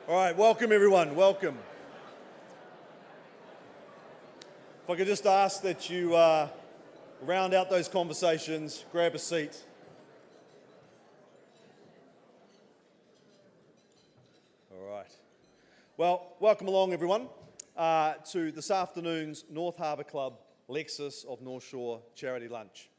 All right, welcome everyone, welcome. If I could just ask that you round out those conversations, grab a seat. All right. Well, welcome along everyone to this afternoon's North Harbour Club Lexus of North Shore Charity Lunch.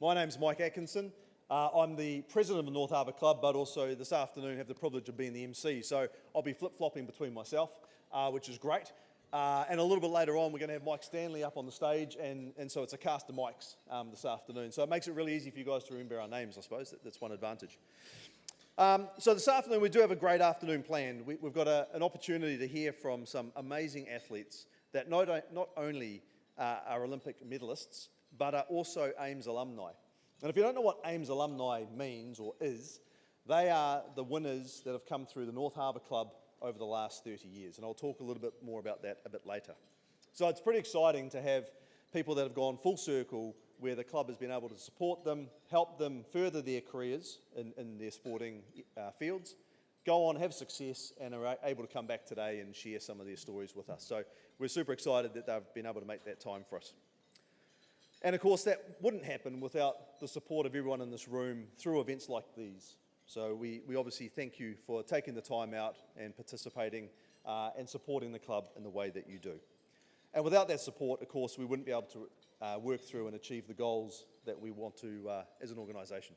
My name's Mike Atkinson. I'm the president of the North Harbour Club, but also this afternoon have the privilege of being the MC. So I'll be flip-flopping between myself, which is great. And a little bit later on, we're going to have Mike Stanley up on the stage, and so it's a cast of mics this afternoon. So it makes it really easy for you guys to remember our names, I suppose. That's one advantage. So this afternoon, we do have a great afternoon planned. We've got an opportunity to hear from some amazing athletes that not only are Olympic medalists, but are also AIMS alumni. And if you don't know what AIMS alumni means or is, they are the winners that have come through the North Harbour Club over the last 30 years. And I'll talk a little bit more about that a bit later. So it's pretty exciting to have people that have gone full circle where the club has been able to support them, help them further their careers in their sporting fields, go on, have success, and are able to come back today and share some of their stories with us. So we're super excited that they've been able to make that time for us. And of course, that wouldn't happen without the support of everyone in this room through events like these. So we obviously thank you for taking the time out and participating and supporting the club in the way that you do. And without that support, of course, we wouldn't be able to work through and achieve the goals that we want to as an organisation.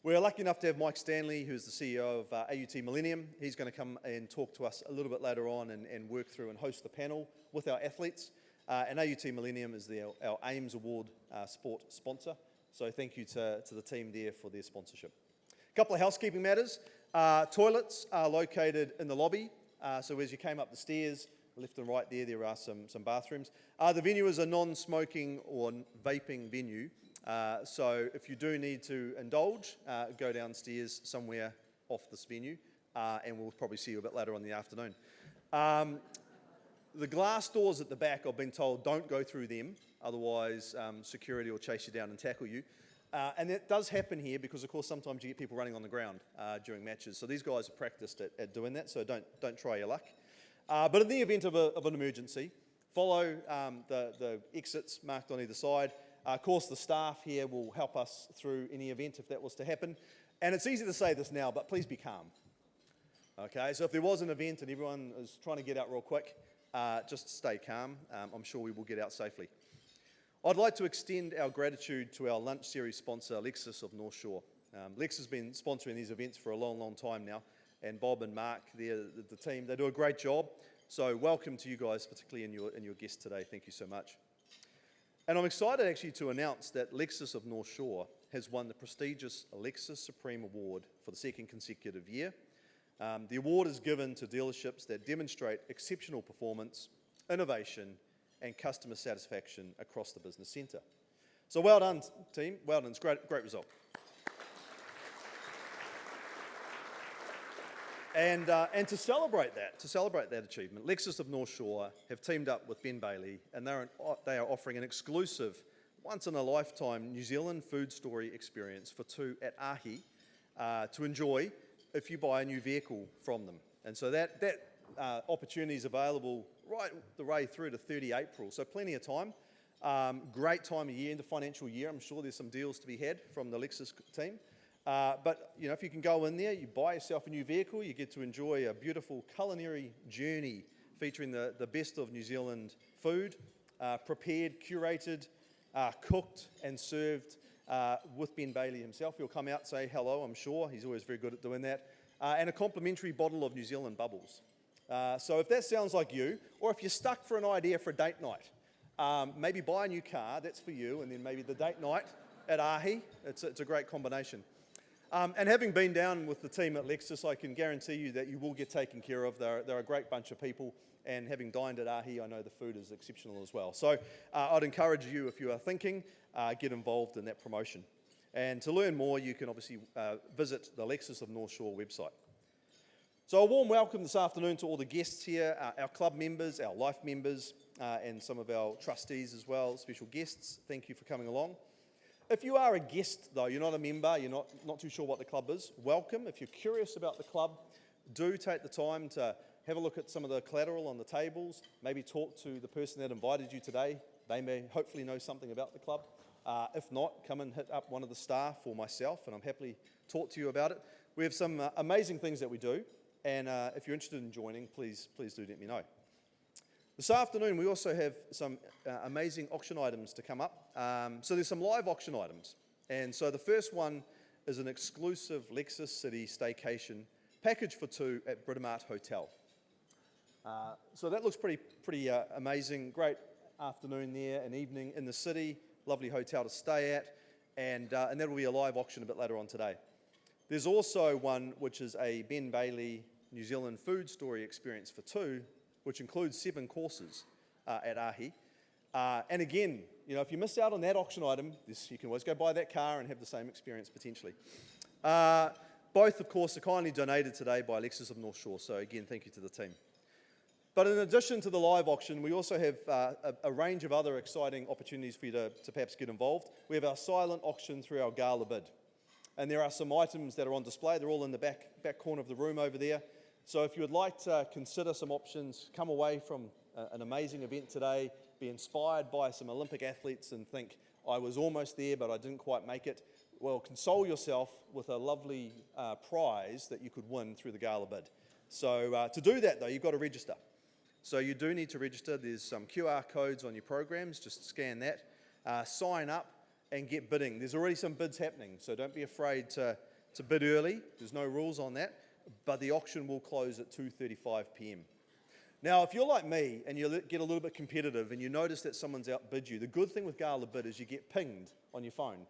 We're lucky enough to have Mike Stanley, who's the CEO of AUT Millennium. He's going to come and talk to us a little bit later on and work through and host the panel with our athletes. And AUT Millennium is our AIMS Award sport sponsor. So thank you to the team there for their sponsorship. A couple of housekeeping matters. Toilets are located in the lobby. So as you came up the stairs, left and right there are some bathrooms. The venue is a non-smoking or vaping venue. So if you do need to indulge, go downstairs somewhere off this venue. And we'll probably see you a bit later on in the afternoon. The glass doors at the back, I've been told, don't go through them, otherwise security will chase you down and tackle you. And that does happen here because, of course, sometimes you get people running on the ground during matches. So these guys are practiced at doing that, so don't try your luck. But in the event of an emergency, follow the exits marked on either side. Of course, the staff here will help us through any event if that was to happen. And it's easy to say this now, but please be calm. Okay, so if there was an event and everyone is trying to get out real quick, just stay calm. I'm sure we will get out safely. I'd like to extend our gratitude to our lunch series sponsor, Lexus of North Shore. Lexus has been sponsoring these events for a long, long time now, and Bob and Mark, the team, they do a great job. So welcome to you guys, particularly in your guest today. Thank you so much. And I'm excited actually to announce that Lexus of North Shore has won the prestigious Lexus Supreme Award for the second consecutive year. The award is given to dealerships that demonstrate exceptional performance, innovation, and customer satisfaction across the business centre. So well done, team. Well done. It's a great result. And to celebrate that achievement, Lexus of North Shore have teamed up with Ben Bailey, and they are offering an exclusive, once-in-a-lifetime New Zealand food story experience for two at Ahi to enjoy if you buy a new vehicle from them. And so that opportunity is available right the way through to 30 April, so plenty of time. Great time of year, in the financial year. I'm sure there's some deals to be had from the Lexus team. But you know, if you can go in there, you buy yourself a new vehicle, you get to enjoy a beautiful culinary journey featuring the best of New Zealand food, prepared, curated, cooked and served with Ben Bailey himself. He'll come out, say hello, I'm sure. He's always very good at doing that. And a complimentary bottle of New Zealand bubbles. So if that sounds like you, or if you're stuck for an idea for a date night, maybe buy a new car, that's for you, and then maybe the date night at Ahi, it's a great combination. And having been down with the team at Lexus, I can guarantee you that you will get taken care of. They're a great bunch of people, and having dined at Ahi, I know the food is exceptional as well. So I'd encourage you, if you are thinking, get involved in that promotion. And to learn more, you can obviously visit the Lexus of North Shore website. So a warm welcome this afternoon to all the guests here, our club members, our life members, and some of our trustees as well, special guests. Thank you for coming along. If you are a guest, though, you're not a member, you're not too sure what the club is, welcome. If you're curious about the club, do take the time to have a look at some of the collateral on the tables, maybe talk to the person that invited you today. They may hopefully know something about the club. If not, come and hit up one of the staff or myself, and I'm happily talk to you about it. We have some amazing things that we do, and if you're interested in joining, please do let me know. This afternoon, we also have some amazing auction items to come up. So there's some live auction items, and so the first one is an exclusive Lexus City staycation package for two at Britomart Hotel. So that looks pretty amazing. Great afternoon there, an evening in the city, lovely hotel to stay at, and that will be a live auction a bit later on today. There's also one which is a Ben Bailey New Zealand food story experience for two, which includes 7 courses at Ahi. And again, you know, if you miss out on that auction item, you can always go buy that car and have the same experience potentially. Both, of course, are kindly donated today by Lexus of North Shore, so again, thank you to the team. But in addition to the live auction, we also have a range of other exciting opportunities for you to perhaps get involved. We have our silent auction through our gala bid. And there are some items that are on display. They're all in the back corner of the room over there. So if you would like to consider some options, come away from an amazing event today, be inspired by some Olympic athletes and think, I was almost there, but I didn't quite make it. Well, console yourself with a lovely prize that you could win through the gala bid. So to do that, though, you've got to register. So you do need to register. There's some QR codes on your programs. Just scan that, sign up, and get bidding. There's already some bids happening, so don't be afraid to bid early. There's no rules on that, but the auction will close at 2:35 p.m. Now, if you're like me and you get a little bit competitive and you notice that someone's outbid you, the good thing with gala bid is you get pinged on your phone.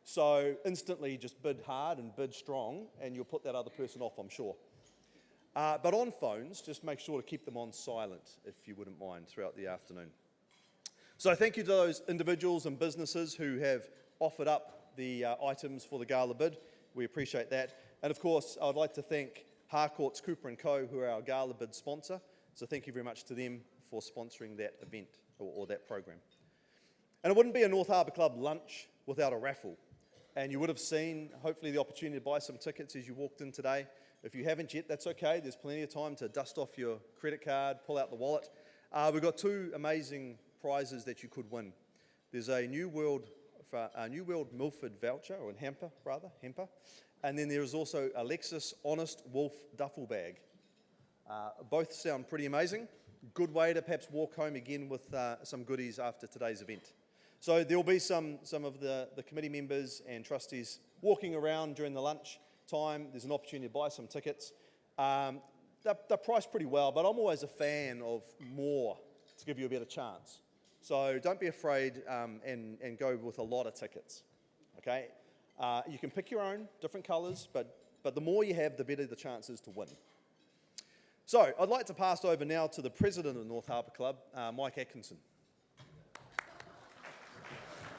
So instantly just bid hard and bid strong, and you'll put that other person off, I'm sure. But on phones, just make sure to keep them on silent, if you wouldn't mind, throughout the afternoon. So thank you to those individuals and businesses who have offered up the items for the gala bid. We appreciate that. And of course, I'd like to thank Harcourts Cooper Co, who are our gala bid sponsor. So thank you very much to them for sponsoring that event or that program. And it wouldn't be a North Harbour Club lunch without a raffle. And you would have seen, hopefully, the opportunity to buy some tickets as you walked in today. If you haven't yet, that's okay. There's plenty of time to dust off your credit card, pull out the wallet. We've got 2 amazing prizes that you could win. There's a New World Milford voucher, or hamper, and then there is also a Lexus Honest Wolf duffel bag. Both sound pretty amazing. Good way to perhaps walk home again with some goodies after today's event. So there will be some of the committee members and trustees walking around during the lunch time. There's an opportunity to buy some tickets. They're priced pretty well, but I'm always a fan of more to give you a better chance. So don't be afraid and go with a lot of tickets, okay? You can pick your own, different colours, but the more you have, the better the chances to win. So I'd like to pass over now to the president of the North Harbour Club, Mike Atkinson.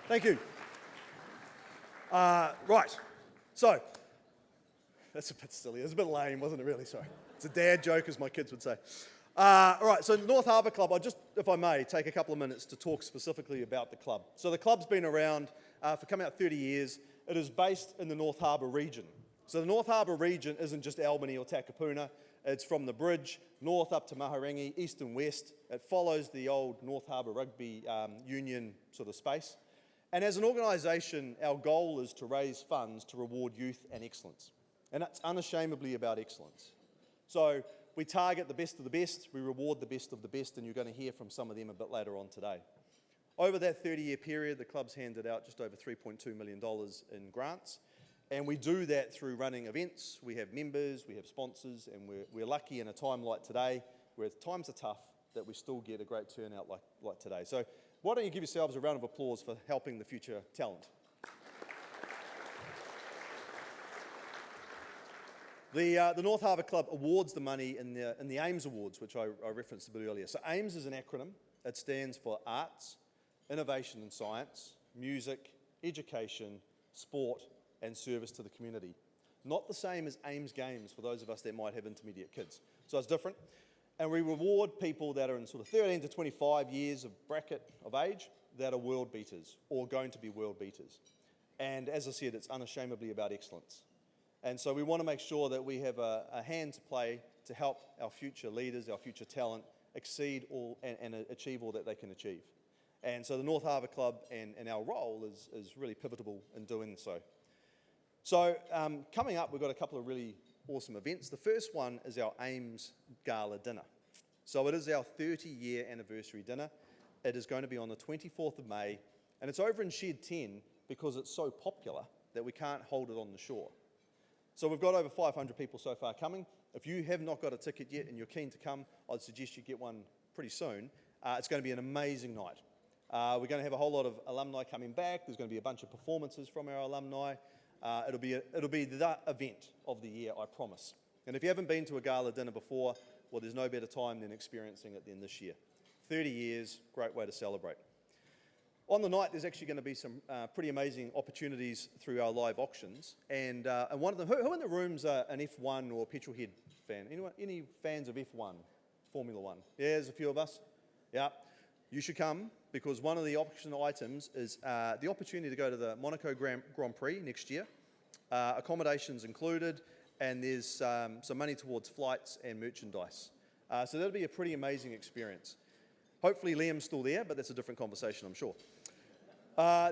Thank you. Right, so that's a bit silly. It was a bit lame, wasn't it, really? Sorry. It's a dad joke, as my kids would say. All right, so the North Harbour Club, I'll just, if I may, take a couple of minutes to talk specifically about the club. So the club's been around for coming out 30 years. It is based in the North Harbour region. So the North Harbour region isn't just Albany or Takapuna. It's from the bridge, north up to Maharangi, east and west. It follows the old North Harbour Rugby Union sort of space. And as an organisation, our goal is to raise funds to reward youth and excellence. And that's unashamedly about excellence. So we target the best of the best, we reward the best of the best, and you're going to hear from some of them a bit later on today. Over that 30-year period, the club's handed out just over $3.2 million in grants, and we do that through running events. We have members, we have sponsors, and we're lucky in a time like today, where times are tough, that we still get a great turnout like today. So why don't you give yourselves a round of applause for helping the future talent. The North Harbour Club awards the money in the AIMS Awards, which I referenced a bit earlier. So AIMS is an acronym. It stands for Arts, Innovation and Science, Music, Education, Sport, and Service to the Community. Not the same as AIMS Games for those of us that might have intermediate kids. So it's different. And we reward people that are in sort of 13 to 25 years of bracket of age that are world beaters or going to be world beaters. And as I said, it's unashamedly about excellence. And so we want to make sure that we have a hand to play to help our future leaders, our future talent, exceed all and achieve all that they can achieve. And so the North Harbour Club and our role is really pivotal in doing so. So coming up, we've got a couple of really awesome events. The first one is our AIMS Gala Dinner. So it is our 30-year anniversary dinner. It is going to be on the 24th of May, and it's over in Shed 10 because it's so popular that we can't hold it on the shore. So we've got over 500 people so far coming. If you have not got a ticket yet and you're keen to come, I'd suggest you get one pretty soon. It's going to be an amazing night. We're going to have a whole lot of alumni coming back. There's going to be a bunch of performances from our alumni. It'll be the event of the year, I promise. And if you haven't been to a gala dinner before, well, there's no better time than experiencing it than this year. 30 years, great way to celebrate. On the night, there's actually going to be some pretty amazing opportunities through our live auctions. And one of them, who in the room's an F1 or petrolhead fan? Anyone, any fans of F1, Formula One? Yeah, there's a few of us. Yeah, you should come because one of the auction items is the opportunity to go to the Monaco Grand Prix next year. Accommodations included, and there's some money towards flights and merchandise. So that'll be a pretty amazing experience. Hopefully Liam's still there, but that's a different conversation, I'm sure.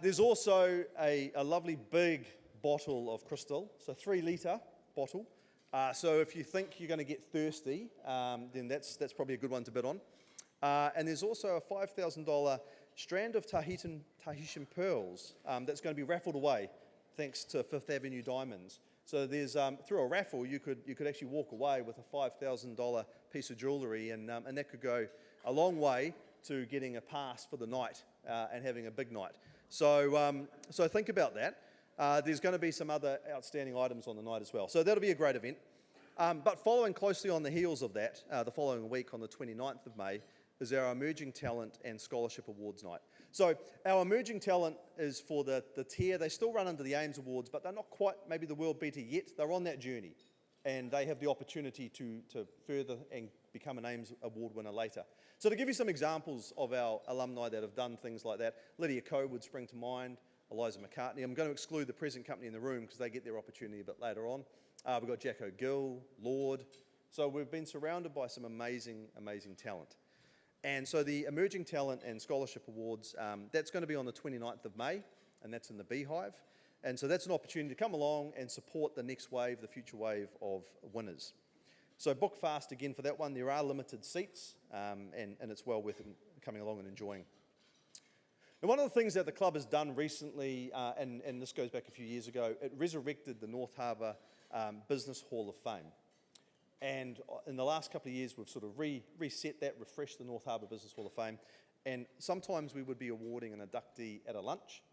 There's also a lovely big bottle of crystal, so 3-litre bottle. So if you think you're going to get thirsty, then that's probably a good one to bid on. And there's also a $5,000 strand of Tahitian pearls that's going to be raffled away, thanks to Fifth Avenue Diamonds. So there's through a raffle, you could actually walk away with a $5,000 piece of jewellery, and that could go a long way to getting a pass for the night and having a big night. So think about that. There's going to be some other outstanding items on the night as well. So that'll be a great event. But following closely on the heels of that, the following week on the 29th of May, is our Emerging Talent and Scholarship Awards night. So our Emerging Talent is for the tier. They still run under the AIMS Awards, but they're not quite maybe the world beater yet. They're on that journey, and they have the opportunity to further and become an AIMS Award winner later. So to give you some examples of our alumni that have done things like that, Lydia Coe would spring to mind, Eliza McCartney. I'm going to exclude the present company in the room because they get their opportunity a bit later on. We've got Jack O'Gill, Lord. So we've been surrounded by some amazing, amazing talent. And so the Emerging Talent and Scholarship Awards, that's going to be on the 29th of May, and that's in the Beehive. And so that's an opportunity to come along and support the next wave, the future wave of winners. So book fast again for that one. There are limited seats, and it's well worth coming along and enjoying. And one of the things that the club has done recently, and this goes back a few years ago, it resurrected the North Harbour Business Hall of Fame. And in the last couple of years, we've sort of reset that, refreshed the North Harbour Business Hall of Fame. And sometimes we would be awarding an inductee at a lunch.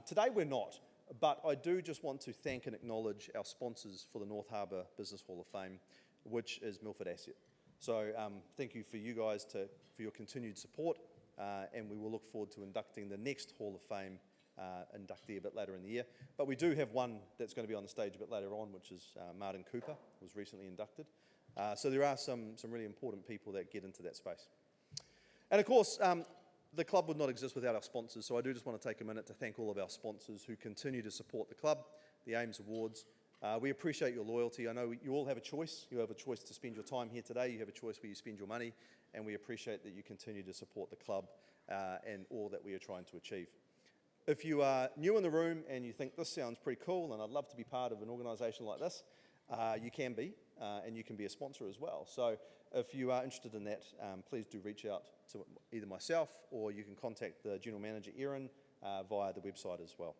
Today we're not, but I do just want to thank and acknowledge our sponsors for the North Harbour Business Hall of Fame, which is Milford Asset. So thank you for you guys for your continued support, and we will look forward to inducting the next Hall of Fame inductee a bit later in the year. But we do have one that's going to be on the stage a bit later on, which is Martin Cooper, who was recently inducted. So there are some really important people that get into that space. And of course, the club would not exist without our sponsors, so I do just want to take a minute to thank all of our sponsors who continue to support the club, the AIMS Awards. We appreciate your loyalty. I know you all have a choice. You have a choice to spend your time here today. You have a choice where you spend your money, and we appreciate that you continue to support the club and all that we are trying to achieve. If you are new in the room and you think this sounds pretty cool and I'd love to be part of an organisation like this, you can be, and you can be a sponsor as well. So if you are interested in that, please do reach out to either myself or you can contact the General Manager, Erin, via the website as well.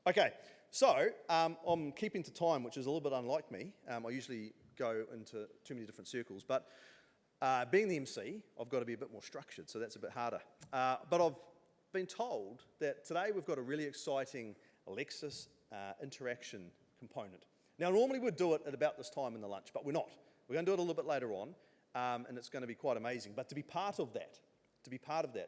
Okay, so I'm keeping to time, which is a little bit unlike me. I usually go into too many different circles, but being the MC, I've got to be a bit more structured, so that's a bit harder. But I've been told that today we've got a really exciting Lexus interaction component. Now, normally we'd do it at about this time in the lunch, but we're not. We're going to do it a little bit later on, and it's going to be quite amazing. But to be part of that,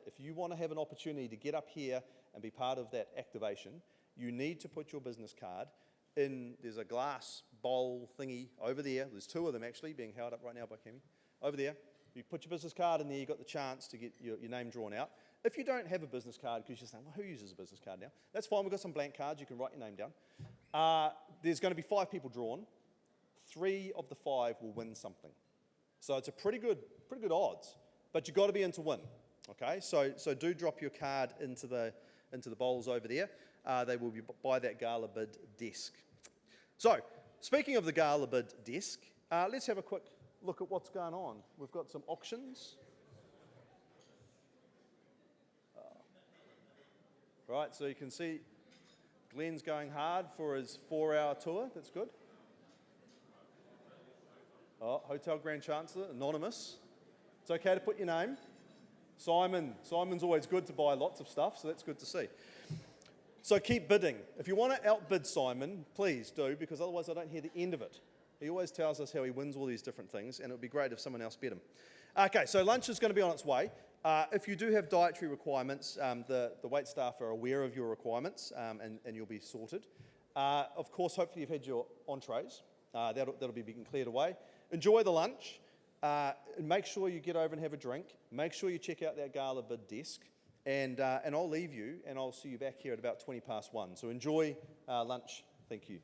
if you want to have an opportunity to get up here and be part of that activation, you need to put your business card in. There's a glass bowl thingy over there. There's two of them actually being held up right now by Kemi. Over there, you put your business card in there, you've got the chance to get your name drawn out. If you don't have a business card, because you're saying, well, who uses a business card now? That's fine, we've got some blank cards, you can write your name down. There's going to be 5 people drawn. 3 of the 5 will win something. So it's a pretty good odds, but you've got to be in to win. Okay, so do drop your card into the bowls over there. They will be by that gala bid desk. So, speaking of the gala bid desk, let's have a quick look at what's going on. We've got some auctions. Right, so you can see Glenn's going hard for his 4-hour tour. That's good. Oh, Hotel Grand Chancellor, anonymous. It's okay to put your name. Simon's always good to buy lots of stuff, so that's good to see. So keep bidding. If you want to outbid Simon, please do, because otherwise I don't hear the end of it. He always tells us how he wins all these different things, and it would be great if someone else bet him. Okay, so lunch is going to be on its way. If you do have dietary requirements, the wait staff are aware of your requirements, and you'll be sorted. Of course, hopefully you've had your entrees. That'll be being cleared away. Enjoy the lunch. Make sure you get over and have a drink. Make sure you check out that gala bid desk. And I'll leave you, and I'll see you back here at about 1:20. So enjoy lunch. Thank you.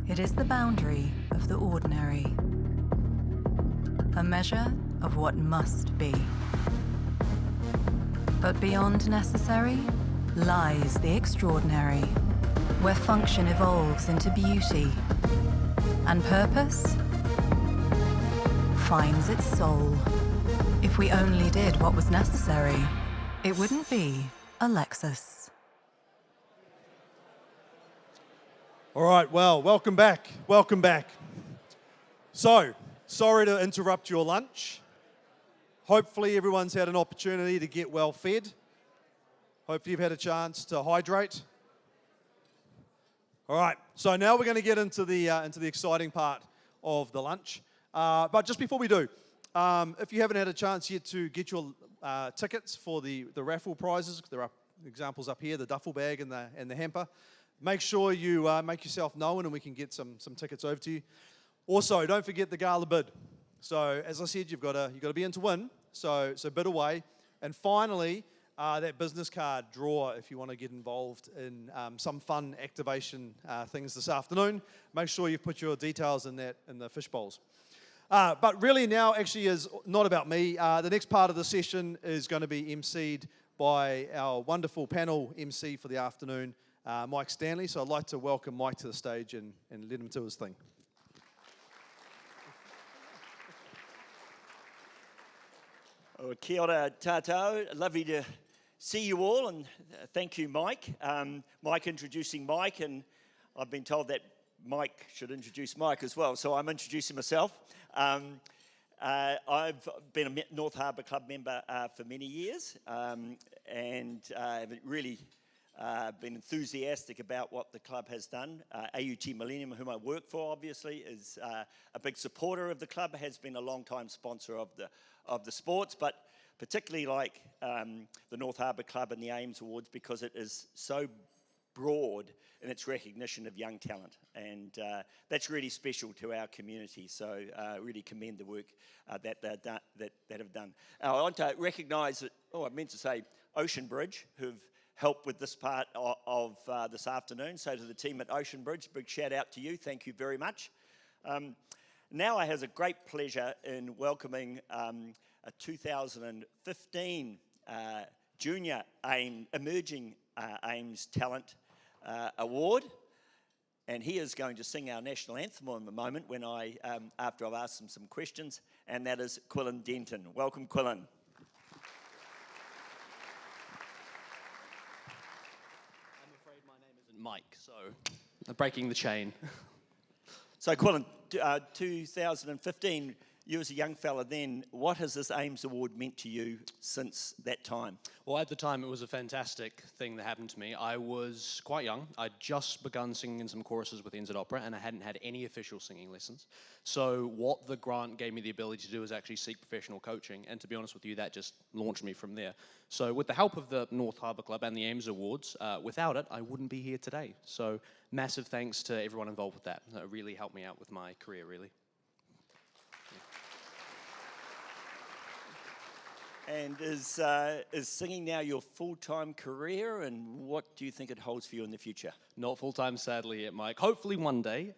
It is the boundary of the ordinary, a measure of what must be. But beyond necessary lies the extraordinary, where function evolves into beauty, and purpose finds its soul. If we only did what was necessary, it wouldn't be a Lexus. All right, well, welcome back. Welcome back. So, sorry to interrupt your lunch. Hopefully everyone's had an opportunity to get well fed. Hopefully you've had a chance to hydrate. All right, so now we're going to get into the exciting part of the lunch. But just before we do, if you haven't had a chance yet to get your tickets for the raffle prizes, there are examples up here, the duffel bag and the hamper. Make sure you make yourself known and we can get some tickets over to you. Also, don't forget the gala bid. So as I said, you've got to be in to win. So bid away. And finally, that business card draw if you want to get involved in some fun activation things this afternoon. Make sure you put your details in the fish bowls. But really now actually is not about me. The next part of the session is going to be emceed by our wonderful panel MC for the afternoon, Mike Stanley. So I'd like to welcome Mike to the stage and let him do his thing. Oh, kia ora tātou. Lovely to see you all, and thank you, Mike. Mike introducing Mike, and I've been told that Mike should introduce Mike as well, so I'm introducing myself. I've been a North Harbour Club member for many years, and I've really been enthusiastic about what the club has done. AUT Millennium, whom I work for, obviously, is a big supporter of the club, has been a long-time sponsor of the sports, but particularly like the North Harbour Club and the Ames Awards, because it is so broad in its recognition of young talent, and that's really special to our community. So really commend the work that have done. I want to recognise that. I meant to say Oceanbridge, who've helped with this part of this afternoon. So to the team at Oceanbridge, big shout out to you. Thank you very much. Now I have a great pleasure in welcoming a 2015 Junior Emerging Ames Talent Award, and he is going to sing our national anthem in a moment when after I've asked him some questions, and that is Quillan Denton. Welcome, Quillan. I'm afraid my name isn't Mike, so I'm breaking the chain. So, Quillan, 2015, you as a young fella then, what has this Ames Award meant to you since that time? Well, at the time, it was a fantastic thing that happened to me. I was quite young. I'd just begun singing in some choruses with NZ Opera, and I hadn't had any official singing lessons. So what the grant gave me the ability to do was actually seek professional coaching, and to be honest with you, that just launched me from there. So with the help of the North Harbour Club and the Ames Awards, without it, I wouldn't be here today. So massive thanks to everyone involved with that. It really helped me out with my career, really. And is singing now your full-time career, and what do you think it holds for you in the future? Not full-time, sadly, yet, Mike. Hopefully one day,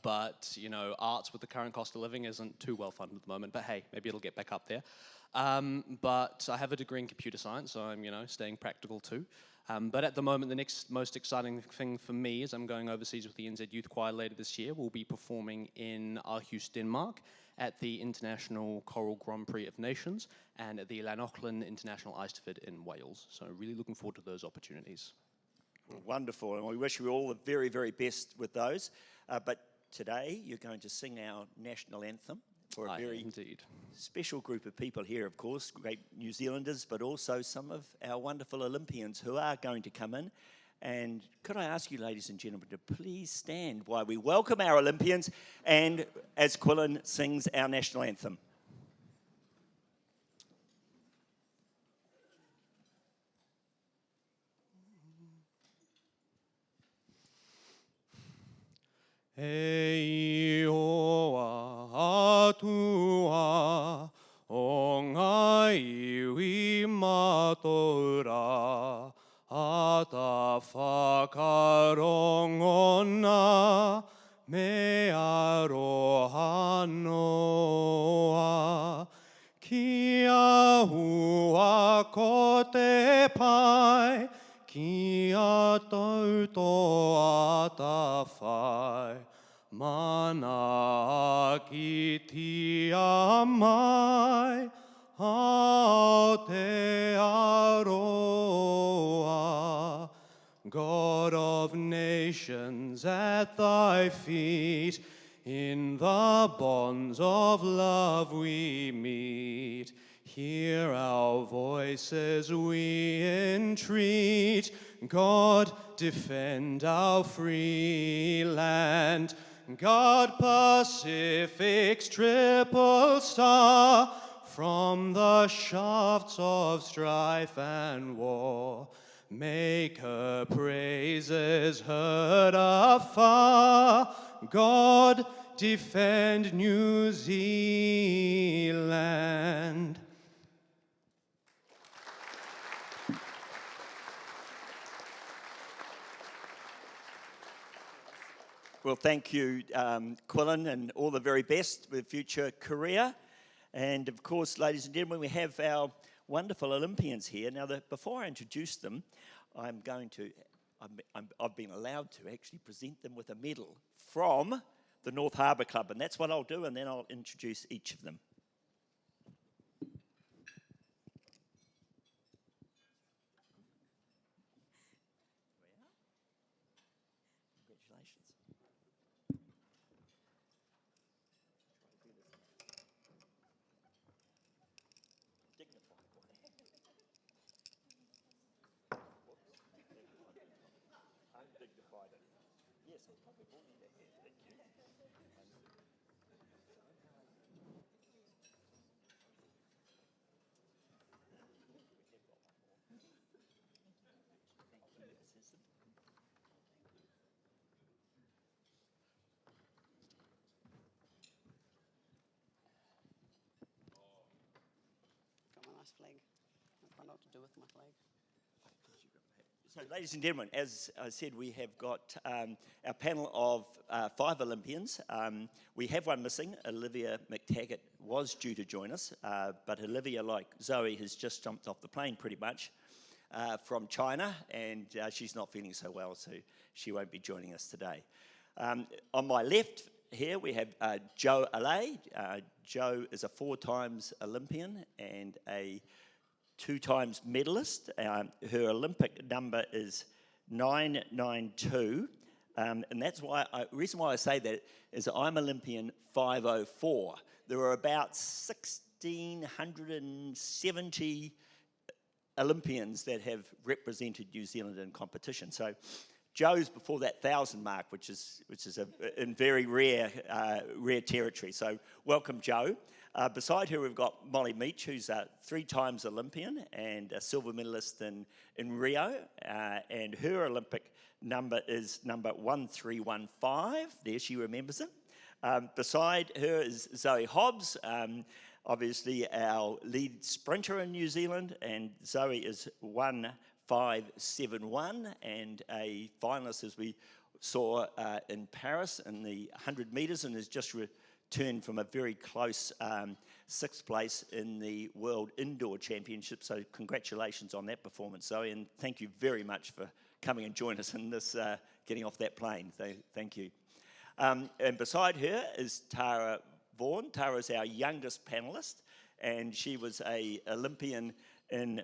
but, you know, arts with the current cost of living isn't too well funded at the moment, but hey, maybe it'll get back up there. But I have a degree in computer science, so I'm, staying practical too. But at the moment, the next most exciting thing for me is I'm going overseas with the NZ Youth Choir later this year. We'll be performing in Aarhus, Denmark, at the International Choral Grand Prix of Nations, and at the Llanochlan International Eisteddfod in Wales. So really looking forward to those opportunities. Wonderful, and we wish you all the very, very best with those. But today, you're going to sing our national anthem for a very special group of people here, of course, great New Zealanders, but also some of our wonderful Olympians who are going to come in. And could I ask you, ladies and gentlemen, to please stand while we welcome our Olympians and as Quillan sings our national anthem. Hei oa atua o ngā iwi matora a ta whakarongona me aroha noa. Kia hua ko te pai, kia tautoa ta whai. Mana ki tia mai, ao te aroa. God of nations, at thy feet, in the bonds of love we meet. Hear our voices, we entreat. God, defend our free land. God, Pacific's triple star, from the shafts of strife and war. Make her praises heard afar. God, defend New Zealand. Well, thank you, Quillen, and all the very best with future career. And of course, ladies and gentlemen, we have our wonderful Olympians here. Now, before I introduce them, I've been allowed to actually present them with a medal from the North Harbour Club, and that's what I'll do, and then I'll introduce each of them. Congratulations. Undignified. Yes, I probably will need a head. Thank you. Got my nice flag. I've got a lot to do with my flag. So, ladies and gentlemen, as I said, we have got our panel of 5 Olympians. We have one missing. Olivia McTaggart was due to join us, but Olivia, like Zoe, has just jumped off the plane pretty much from China, and she's not feeling so well, so she won't be joining us today. On my left here, we have Jo Aleh. Jo is a 4-times Olympian and a 2-times medalist. Her Olympic number is 992, and that's why reason why I say that is I'm Olympian 504. There are about 1,670 Olympians that have represented New Zealand in competition. So Joe's before that 1,000 mark, which is in very rare territory. So welcome, Joe. Beside her, we've got Molly Meach, who's a 3-times Olympian and a silver medalist in Rio, and her Olympic number is number 1315. There, she remembers it. Beside her is Zoe Hobbs, obviously our lead sprinter in New Zealand, and Zoe is 1571 and a finalist, as we saw in Paris in the 100 metres, and has just returned from a very close 6th place in the World Indoor Championship. So congratulations on that performance, Zoe, and thank you very much for coming and joining us in this, getting off that plane. Thank you. And beside her is Tara Vaughan. Tara is our youngest panellist, and she was an Olympian in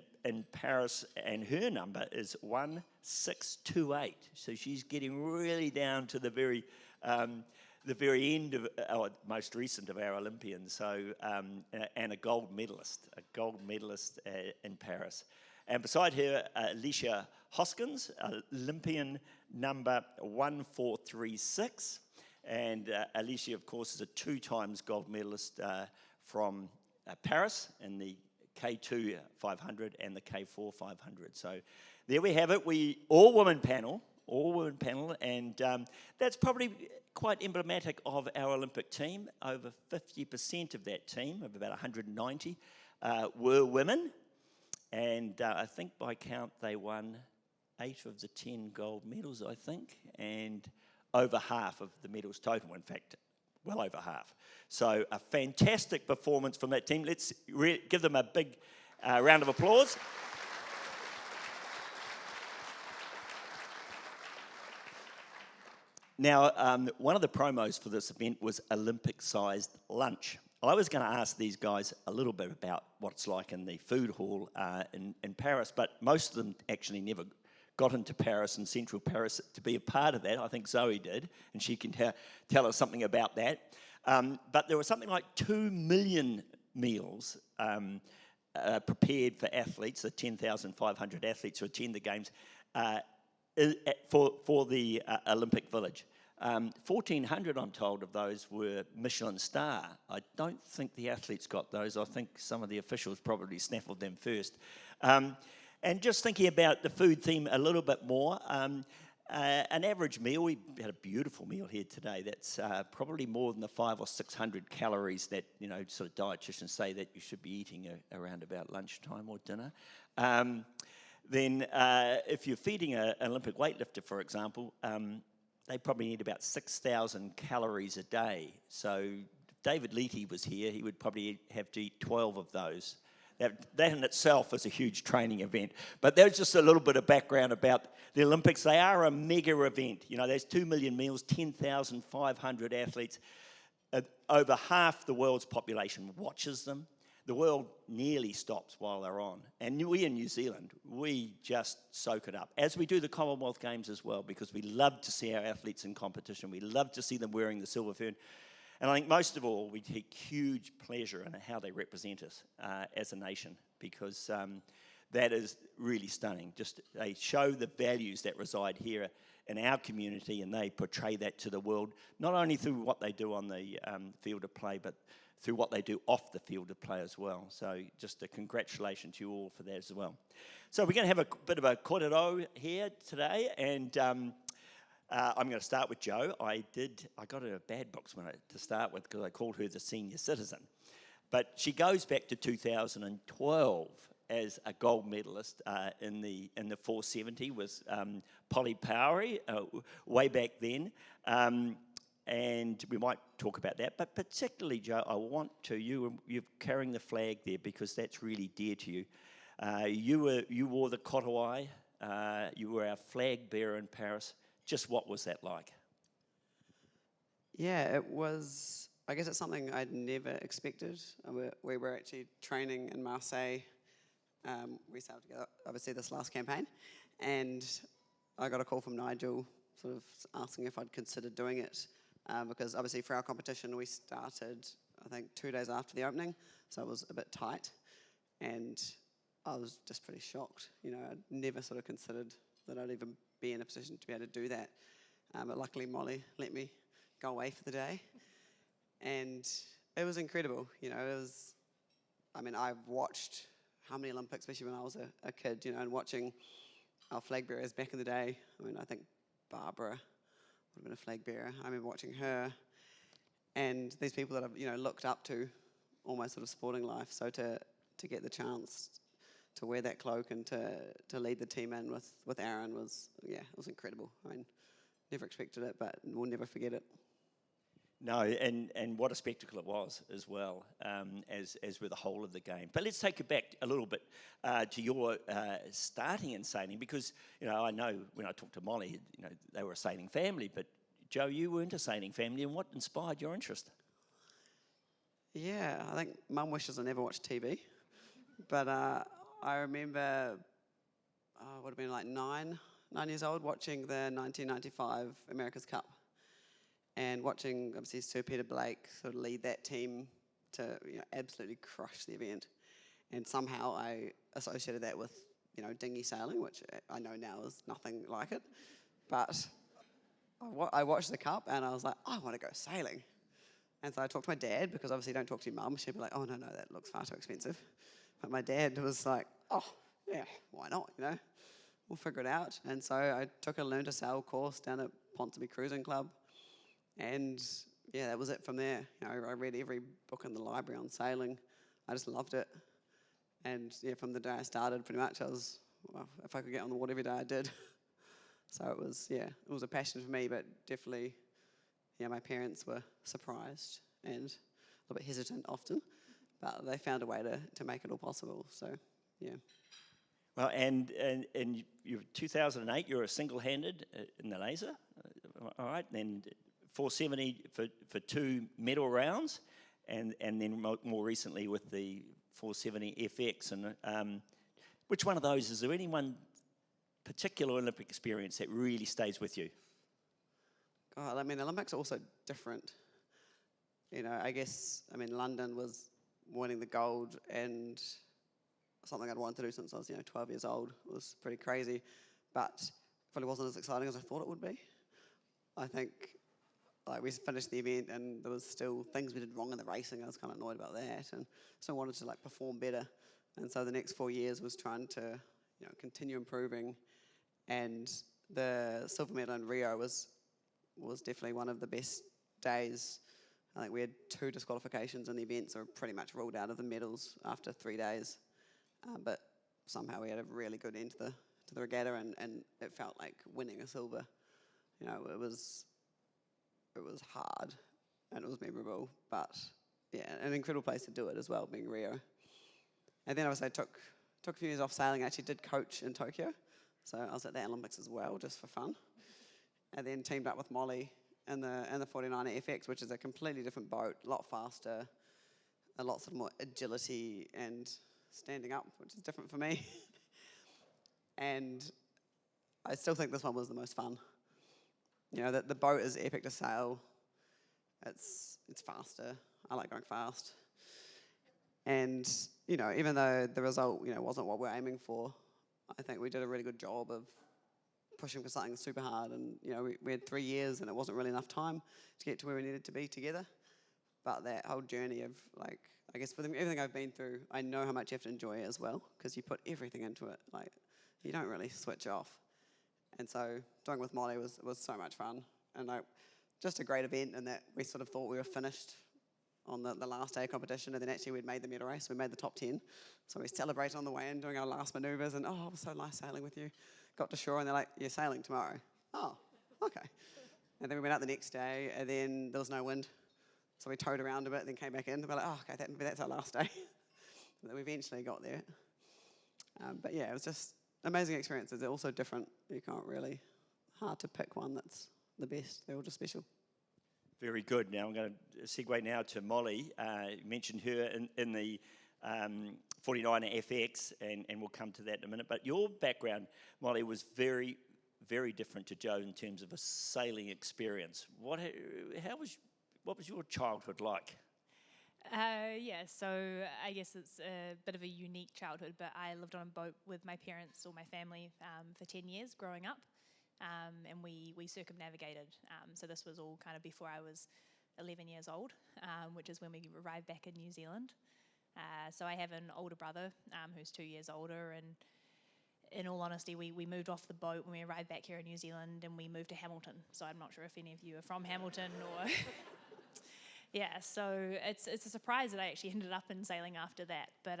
Paris, and her number is 1628. So she's getting really down to the very end of our most recent of our Olympians. So and a gold medalist in Paris. And beside her, Alicia Hoskin, Olympian number 1436. And Alicia, of course, is a 2-times gold medalist from Paris in the K2 500 and the K4 500. So there we have it. We all-women panel, and that's probably quite emblematic of our Olympic team. Over 50% of that team, of about 190, were women, and I think by count they won 8 of the 10 gold medals, I think, and over half of the medals total, in fact, well over half. So a fantastic performance from that team. Let's give them a big round of applause. Now, one of the promos for this event was Olympic-sized lunch. I was going to ask these guys a little bit about what it's like in the food hall in Paris, but most of them actually never got into Paris and central Paris to be a part of that. I think Zoe did, and she can tell us something about that. But there was something like 2 million meals prepared for athletes, the 10,500 athletes who attend the Games, for the Olympic Village. 1,400, I'm told, of those were Michelin star. I don't think the athletes got those. I think some of the officials probably snaffled them first. And just thinking about the food theme a little bit more, an average meal, we had a beautiful meal here today that's probably more than the 500 or 600 calories that, you know, sort of dietitians say that you should be eating around about lunchtime or dinner. Then if you're feeding an Olympic weightlifter, for example, they probably need about 6,000 calories a day. So if David Leety was here, he would probably have to eat 12 of those. That in itself is a huge training event. But there's just a little bit of background about the Olympics. They are a mega event. You know, there's 2 million meals, 10,500 athletes. Over half the world's population watches them. The world nearly stops while they're on. And we in New Zealand, we just soak it up, as we do the Commonwealth Games as well, because we love to see our athletes in competition. We love to see them wearing the silver fern. And I think most of all, we take huge pleasure in how they represent us as a nation, because that is really stunning. Just they show the values that reside here in our community, and they portray that to the world, not only through what they do on the field of play, but through what they do off the field of play as well. So just a congratulations to you all for that as well. So we're going to have a bit of a kōrero here today, and I'm going to start with Jo. I got her a bad box to start with because I called her the senior citizen. But she goes back to 2012 as a gold medalist in the 470 with Polly Powery way back then. And we might talk about that, but particularly, Jo, I want to, you're carrying the flag there because that's really dear to you. You wore the kotowai, you were our flag bearer in Paris. Just what was that like? Yeah, it was, I guess it's something I'd never expected. We were actually training in Marseille. We sailed together, obviously, this last campaign. And I got a call from Nigel, sort of asking if I'd considered doing it. Because obviously for our competition, we started, I think, 2 days after the opening. So it was a bit tight. And I was just pretty shocked. You know, I'd never sort of considered that I'd even be in a position to be able to do that. But luckily Molly let me go away for the day. And it was incredible. You know, it was, I mean, I've watched how many Olympics, especially when I was a kid, you know, and watching our flag bearers back in the day. I mean, I think Barbara would have been a flag bearer. I remember watching her. And these people that I've, you know, looked up to almost sort of sporting life. So to get the chance to wear that cloak and to lead the team in with Aaron was, yeah, it was incredible. I mean, never expected it, but we'll never forget it. No, and what a spectacle it was as well, as with the whole of the game. But let's take it back a little bit to your starting in sailing, because, you know, I know when I talked to Molly, you know, they were a sailing family, but Jo, you weren't a sailing family, and what inspired your interest? Yeah, I think Mum wishes I never watched TV, but I remember I would have been like nine years old watching the 1995 America's Cup. And watching, obviously, Sir Peter Blake sort of lead that team to, you know, absolutely crush the event. And somehow I associated that with, you know, dinghy sailing, which I know now is nothing like it. But I watched the Cup and I was like, I want to go sailing. And so I talked to my dad, because obviously you don't talk to your mum. She'd be like, oh, no, that looks far too expensive. But my dad was like, oh, yeah, why not, you know? We'll figure it out. And so I took a learn to sail course down at Ponsonby Cruising Club. And yeah, that was it from there. You know, I read every book in the library on sailing. I just loved it. And yeah, from the day I started, pretty much, I was, well, if I could get on the water every day, I did. So it was a passion for me, but definitely, my parents were surprised and a little bit hesitant often, but they found a way to make it all possible. So, yeah. Well, and you 2008, you were single-handed in the laser, all right, and 470 for 2 medal rounds, and then more recently with the 470 FX. And which one of those, is there any one particular Olympic experience that really stays with you? God, Olympics are also different. London was winning the gold and something I'd wanted to do since I was, 12 years old. It was pretty crazy, but probably wasn't as exciting as I thought it would be. I think, we finished the event and there was still things we did wrong in the racing. I was kind of annoyed about that, and so I wanted to perform better. And so the next 4 years was trying to, continue improving. And the silver medal in Rio was definitely one of the best days. I think we had 2 disqualifications in the event, so we were pretty much ruled out of the medals after 3 days. But somehow we had a really good end to the regatta, and it felt like winning a silver. It was hard and it was memorable, but an incredible place to do it as well, being Rio. And then I took a few years off sailing. I actually did coach in Tokyo, so I was at the Olympics as well, just for fun. And then teamed up with Molly in the 49er FX, which is a completely different boat, a lot faster, a lot more agility and standing up, which is different for me. And I still think this one was the most fun. The boat is epic to sail. It's faster. I like going fast. And, even though the result, wasn't what we're aiming for, I think we did a really good job of pushing for something super hard. And, we had 3 years and it wasn't really enough time to get to where we needed to be together. But that whole journey of, I guess with everything I've been through, I know how much you have to enjoy it as well, because you put everything into it. You don't really switch off. And so doing with Molly was so much fun. And just a great event in that we sort of thought we were finished on the last day of competition, and then actually we'd made the medal race. We made the top 10. So we celebrated on the way in, doing our last manoeuvres, and it was so nice sailing with you. Got to shore and they're like, you're sailing tomorrow. Oh, okay. And then we went out the next day, and then there was no wind. So we towed around a bit, then came back in. We're like, okay, maybe that's our last day. But we eventually got there. But yeah, it was just amazing experiences. They're also different. You can't really, hard to pick one that's the best. They're all just special. Very good. Now I'm going to segue now to Molly. You mentioned her in the 49er FX, and we'll come to that in a minute. But your background, Molly, was very, very different to Jo in terms of a sailing experience. What was your childhood like? So I guess it's a bit of a unique childhood, but I lived on a boat with my parents or my family for 10 years growing up, and we circumnavigated. So this was all kind of before I was 11 years old, which is when we arrived back in New Zealand. So I have an older brother who's 2 years older, and in all honesty, we moved off the boat when we arrived back here in New Zealand, and we moved to Hamilton. So I'm not sure if any of you are from Hamilton or... Yeah, so it's a surprise that I actually ended up in sailing after that, but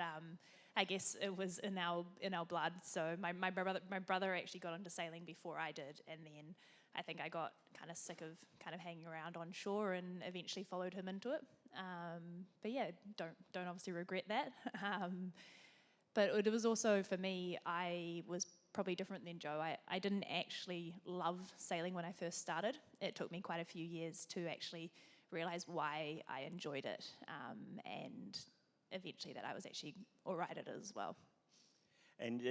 I guess it was in our blood. So my brother actually got into sailing before I did, and then I think I got kind of sick of kind of hanging around on shore and eventually followed him into it. But yeah, don't obviously regret that. But it was also, for me, I was probably different than Jo. I didn't actually love sailing when I first started. It took me quite a few years to actually realise why I enjoyed it, and eventually that I was actually all right at it as well. And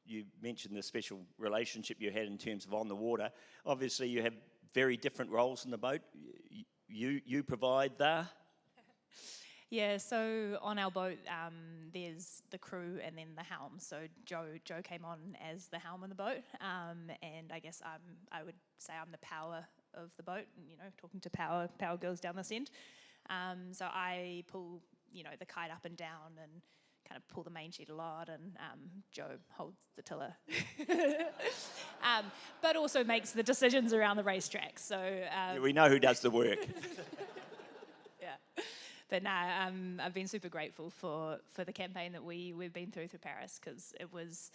you mentioned the special relationship you had in terms of on the water. Obviously, you have very different roles in the boat. You provide the... Yeah, so on our boat, there's the crew and then the helm. So Jo came on as the helm in the boat, and I guess I would say I'm the power of the boat, talking to power girls down this end. So I pull, the kite up and down and kind of pull the main sheet a lot, and Jo holds the tiller. But also makes the decisions around the racetrack. So yeah, we know who does the work. Yeah. But no, I've been super grateful for the campaign that we've been through Paris, because it was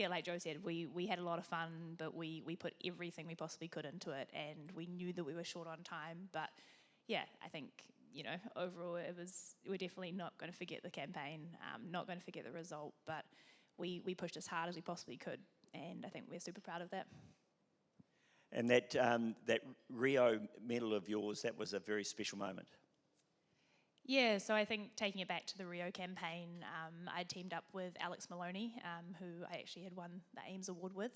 yeah, like Jo said, we had a lot of fun, but we put everything we possibly could into it, and we knew that we were short on time. But yeah, I think, overall we're definitely not going to forget the campaign, not going to forget the result, but we pushed as hard as we possibly could, and I think we're super proud of that. And that Rio medal of yours, that was a very special moment. Yeah, so I think taking it back to the Rio campaign, I teamed up with Alex Maloney, who I actually had won the Ames Award with.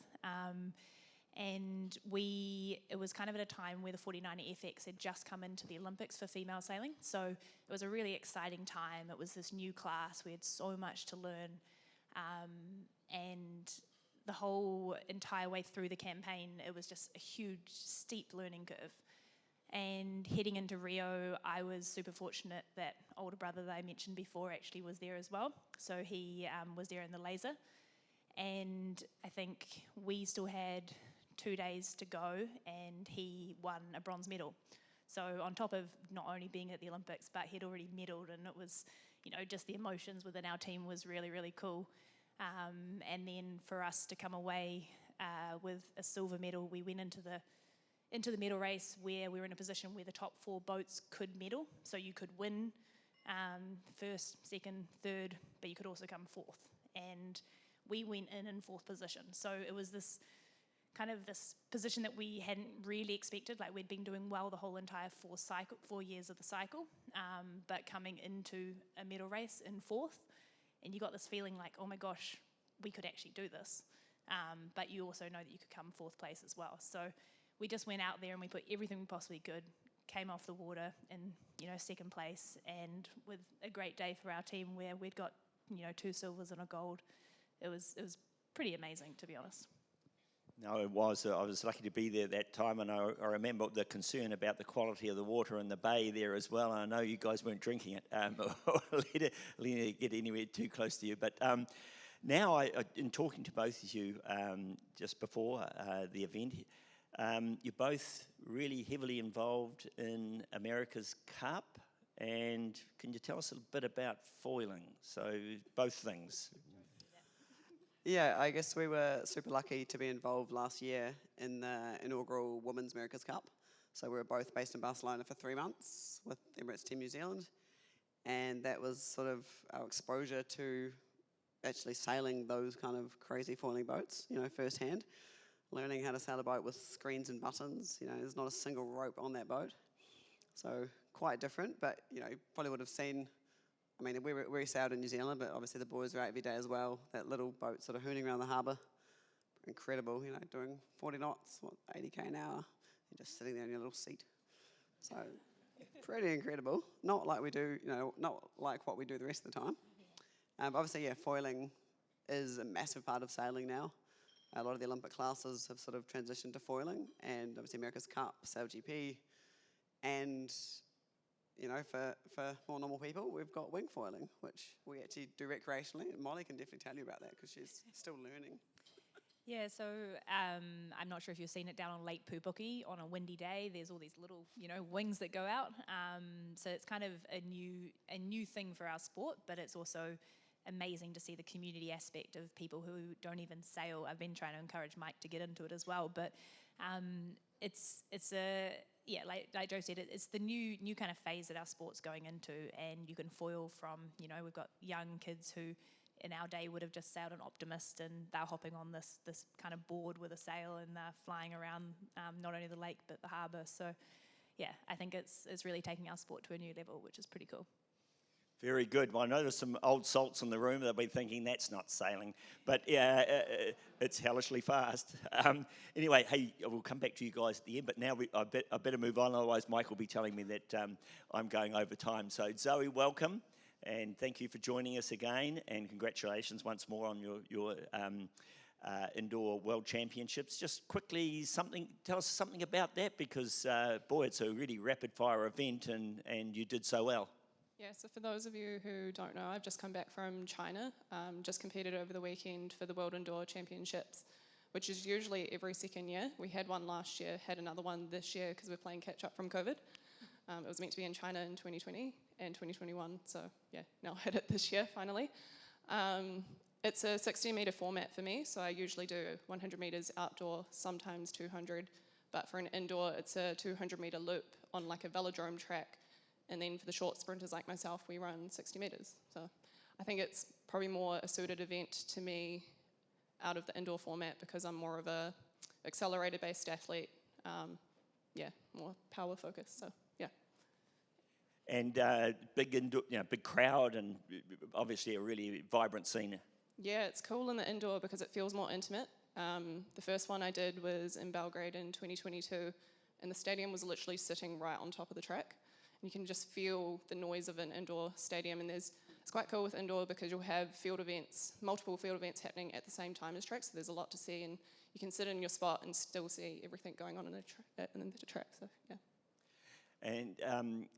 And it was kind of at a time where the 49er FX had just come into the Olympics for female sailing. So it was a really exciting time. It was this new class. We had so much to learn. And the whole entire way through the campaign, it was just a huge, steep learning curve. And heading into Rio, I was super fortunate that older brother that I mentioned before actually was there as well. So he was there in the laser. And I think we still had 2 days to go, and he won a bronze medal. So on top of not only being at the Olympics, but he'd already medalled, and it was, just the emotions within our team was really, really cool. And then for us to come away with a silver medal, we went into the medal race where we were in a position where the top 4 boats could medal. So you could win first, second, third, but you could also come 4th. And we went in 4th position. So it was this position that we hadn't really expected. Like, we'd been doing well the whole entire 4 years of the cycle, but coming into a medal race in 4th, and you got this feeling like, oh my gosh, we could actually do this. But you also know that you could come 4th place as well. So we just went out there and we put everything we possibly could, came off the water in 2nd place, and with a great day for our team where we'd got 2 silvers and a gold. It was pretty amazing, to be honest. No, it was. I was lucky to be there that time, and I remember the concern about the quality of the water in the bay there as well. And I know you guys weren't drinking it or let it get anywhere too close to you. But now, in talking to both of you just before the event, you're both really heavily involved in America's Cup. And can you tell us a bit about foiling? So both things. Yeah, I guess we were super lucky to be involved last year in the inaugural Women's America's Cup. So we were both based in Barcelona for 3 months with Emirates Team New Zealand. And that was sort of our exposure to actually sailing those kind of crazy foiling boats, firsthand. Learning how to sail a boat with screens and buttons. There's not a single rope on that boat. So quite different, but, probably would have seen. I mean, we sailed in New Zealand, but obviously the boys were out every day as well. That little boat sort of hooning around the harbour. Incredible, doing 40 knots, 80k an hour. You're just sitting there in your little seat. So, pretty incredible. Not like we do, not like what we do the rest of the time. Obviously, yeah, foiling is a massive part of sailing now. A lot of the Olympic classes have sort of transitioned to foiling, and obviously America's Cup, SailGP, and for more normal people, we've got wing foiling, which we actually do recreationally. And Molly can definitely tell you about that because she's still learning. Yeah, so I'm not sure if you've seen it down on Lake Pupuki on a windy day. There's all these little, wings that go out. So it's kind of a new thing for our sport, but it's also amazing to see the community aspect of people who don't even sail. I've been trying to encourage Mike to get into it as well, but like Jo said, it's the new kind of phase that our sport's going into, and you can foil from, we've got young kids who in our day would have just sailed an Optimist, and they're hopping on this kind of board with a sail, and they're flying around not only the lake but the harbour. So yeah, I think it's really taking our sport to a new level, which is pretty cool. Very good. Well, I know there's some old salts in the room. They'll be thinking that's not sailing, but yeah, it's hellishly fast. Anyway, hey, we'll come back to you guys at the end, but now I better move on, otherwise Mike will be telling me that I'm going over time. So Zoe, welcome, and thank you for joining us again, and congratulations once more on your indoor world championships. Just quickly, tell us something about that, because boy, it's a really rapid fire event, and you did so well. Yeah, so for those of you who don't know, I've just come back from China, just competed over the weekend for the World Indoor Championships, which is usually every second year. We had one last year, had another one this year because we're playing catch up from COVID. It was meant to be in China in 2020 and 2021, so yeah, now I had it this year finally. It's a 60-metre format for me, so I usually do 100 metres outdoor, sometimes 200. But for an indoor, it's a 200-metre loop on like a velodrome track. And then for the short sprinters like myself, we run 60 metres. So I think it's probably more a suited event to me out of the indoor format because I'm more of a accelerator-based athlete. More power focused. So yeah. And big crowd, and obviously a really vibrant scene. Yeah, it's cool in the indoor because it feels more intimate. The first one I did was in Belgrade in 2022, and the stadium was literally sitting right on top of the track. And you can just feel the noise of an indoor stadium, and it's quite cool with indoor because you'll have multiple field events happening at the same time as track, so there's a lot to see, and you can sit in your spot and still see everything going on in the track, so yeah. And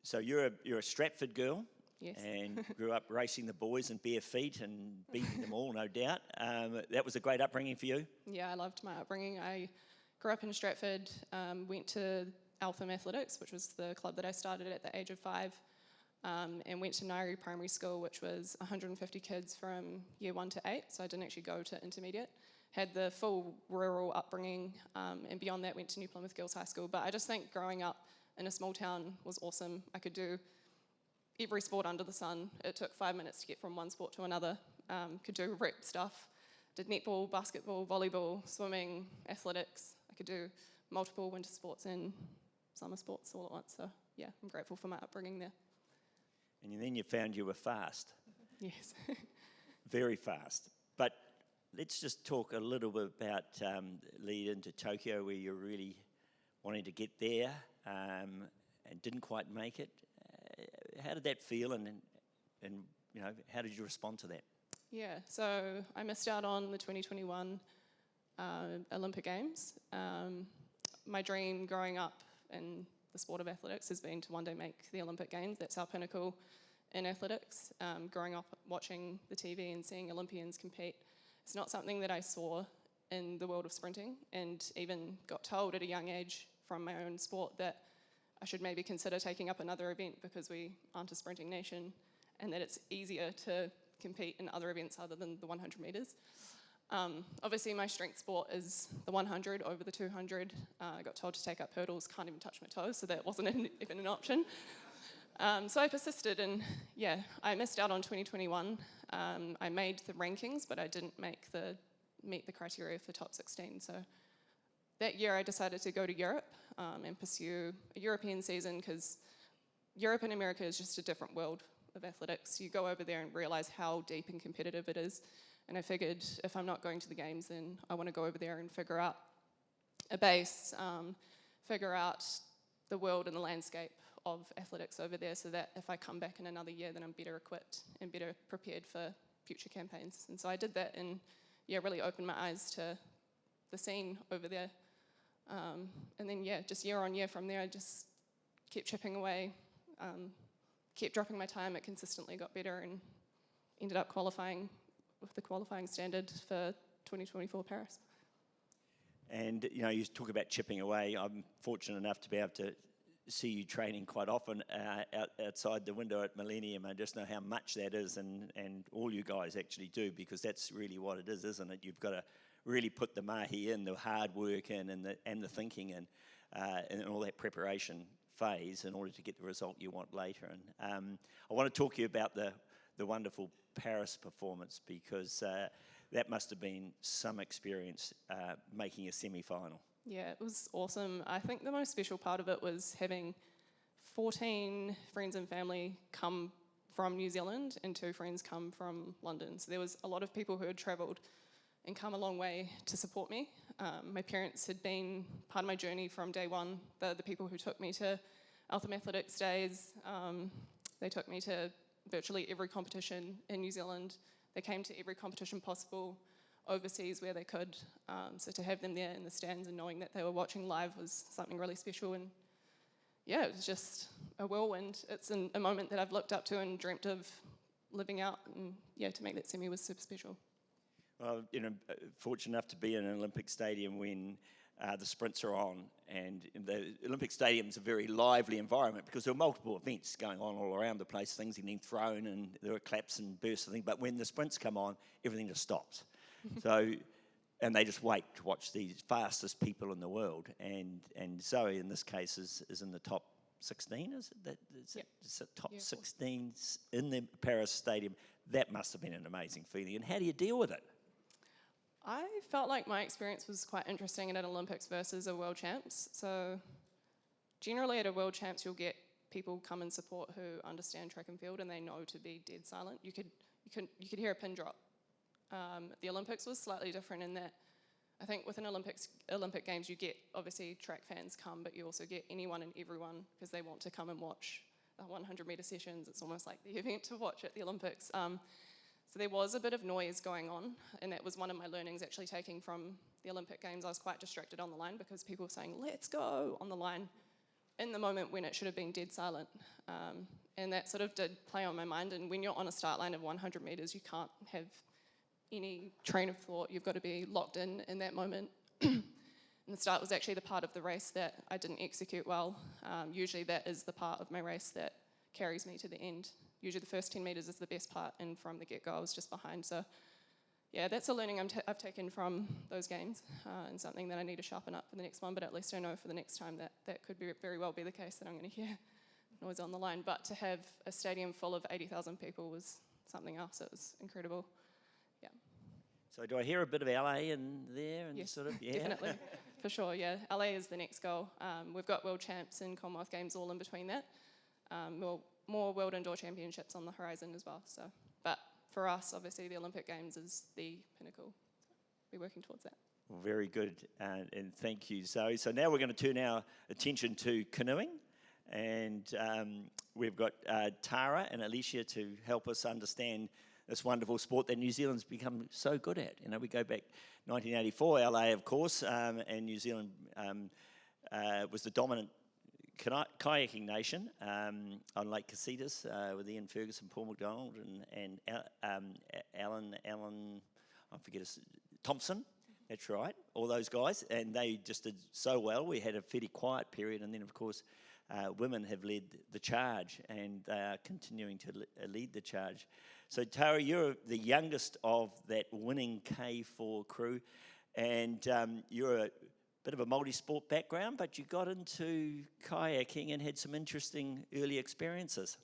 so you're a Stratford girl. Yes. And grew up racing the boys in bare feet and beating them all, no doubt. That was a great upbringing for you. Yeah, I loved my upbringing. I grew up in Stratford, went to Eltham Athletics, which was the club that I started at the age of 5, and went to Nairi Primary School, which was 150 kids from year 1 to 8, so I didn't actually go to intermediate. Had the full rural upbringing, and beyond that went to New Plymouth Girls High School. But I just think growing up in a small town was awesome. I could do every sport under the sun. It took 5 minutes to get from one sport to another. Could do rep stuff. Did netball, basketball, volleyball, swimming, athletics. I could do multiple winter sports and summer sports all at once. So yeah, I'm grateful for my upbringing there. And then you found you were fast. Yes. Very fast. But let's just talk a little bit about lead into Tokyo, where you're really wanting to get there and didn't quite make it. How did that feel, and how did you respond to that? Yeah, so I missed out on the 2021 Olympic Games. My dream growing up in the sport of athletics has been to one day make the Olympic Games. That's our pinnacle in athletics. Growing up watching the TV and seeing Olympians compete, it's not something that I saw in the world of sprinting, and even got told at a young age from my own sport that I should maybe consider taking up another event because we aren't a sprinting nation, and that it's easier to compete in other events other than the 100 metres. Obviously my strength sport is the 100 over the 200. I got told to take up hurdles, can't even touch my toes, so that wasn't even an option. So I persisted, and yeah, I missed out on 2021. I made the rankings, but I didn't meet the criteria for top 16. So that year I decided to go to Europe and pursue a European season, because Europe and America is just a different world of athletics. You go over there and realise how deep and competitive it is. And I figured if I'm not going to the games, then I want to go over there and figure out a base, figure out the world and the landscape of athletics over there, so that if I come back in another year, then I'm better equipped and better prepared for future campaigns. And so I did that, and yeah, really opened my eyes to the scene over there. And then yeah, just year on year from there, I just kept chipping away, kept dropping my time. It consistently got better, and ended up qualifying with the qualifying standard for 2024 Paris. And you talk about chipping away. I'm fortunate enough to be able to see you training quite often outside the window at Millennium. I just know how much that is, and all you guys actually do, because that's really what it is, isn't it? You've got to really put the mahi in, the hard work in, and the thinking in, and all that preparation phase in order to get the result you want later. And I want to talk to you about the wonderful Paris performance, because that must have been some experience making a semi-final. Yeah, it was awesome. I think the most special part of it was having 14 friends and family come from New Zealand and 2 friends come from London. So there was a lot of people who had travelled and come a long way to support me. My parents had been part of my journey from day one. The people who took me to Eltham Athletics days, they took me to virtually every competition in New Zealand. They came to every competition possible overseas where they could. So to have them there in the stands and knowing that they were watching live was something really special. And yeah, it was just a whirlwind. It's a moment that I've looked up to and dreamt of living out. And yeah, to make that semi was super special. Well, fortunate enough to be in an Olympic stadium when the sprints are on, and the Olympic Stadium's a very lively environment because there are multiple events going on all around the place, things getting thrown, and there are claps and bursts and things, but when the sprints come on, everything just stops. And they just wait to watch these fastest people in the world, and Zoe in this case is in the top 16, is it? It's the top 16 in the Paris Stadium. That must have been an amazing feeling, and how do you deal with it? I felt like my experience was quite interesting at an Olympics versus a World Champs. So generally at a World Champs, you'll get people come and support who understand track and field and they know to be dead silent. You could hear a pin drop. The Olympics was slightly different in that I think with an Olympic Games, you get obviously track fans come, but you also get anyone and everyone because they want to come and watch the 100-meter sessions. It's almost like the event to watch at the Olympics. So there was a bit of noise going on, and that was one of my learnings actually taking from the Olympic Games. I was quite distracted on the line because people were saying, "Let's go," on the line in the moment when it should have been dead silent. And that sort of did play on my mind. And when you're on a start line of 100 metres, you can't have any train of thought. You've got to be locked in that moment. And the start was actually the part of the race that I didn't execute well. Usually that is the part of my race that carries me to the end. Usually the first 10 metres is the best part, and from the get-go I was just behind. So yeah, that's a learning I've taken from those games, and something that I need to sharpen up for the next one, but at least I know for the next time that could very well be the case, that I'm going to hear noise on the line. But to have a stadium full of 80,000 people was something else. It was incredible. Yeah. So do I hear a bit of LA in there? And Yes, sort of, yeah. definitely, for sure, yeah. LA is the next goal. We've got World Champs and Commonwealth Games all in between that. More World Indoor Championships on the horizon as well. So, but for us, obviously, the Olympic Games is the pinnacle. We're working towards that. Well, very good, and thank you, Zoe. So now we're going to turn our attention to canoeing, and we've got Tara and Alicia to help us understand this wonderful sport that New Zealand's become so good at. You know, we go back 1984, LA, of course, and New Zealand was the dominant kayaking nation on Lake Casitas with Ian Ferguson, Paul McDonald, and Alan, I forget his, Thompson. That's right, all those guys, and they just did so well. We had a fairly quiet period, and then of course women have led the charge, and they are continuing to lead the charge. So Tara, you're the youngest of that winning K4 crew, and you're a bit of a multi-sport background, but you got into kayaking and had some interesting early experiences.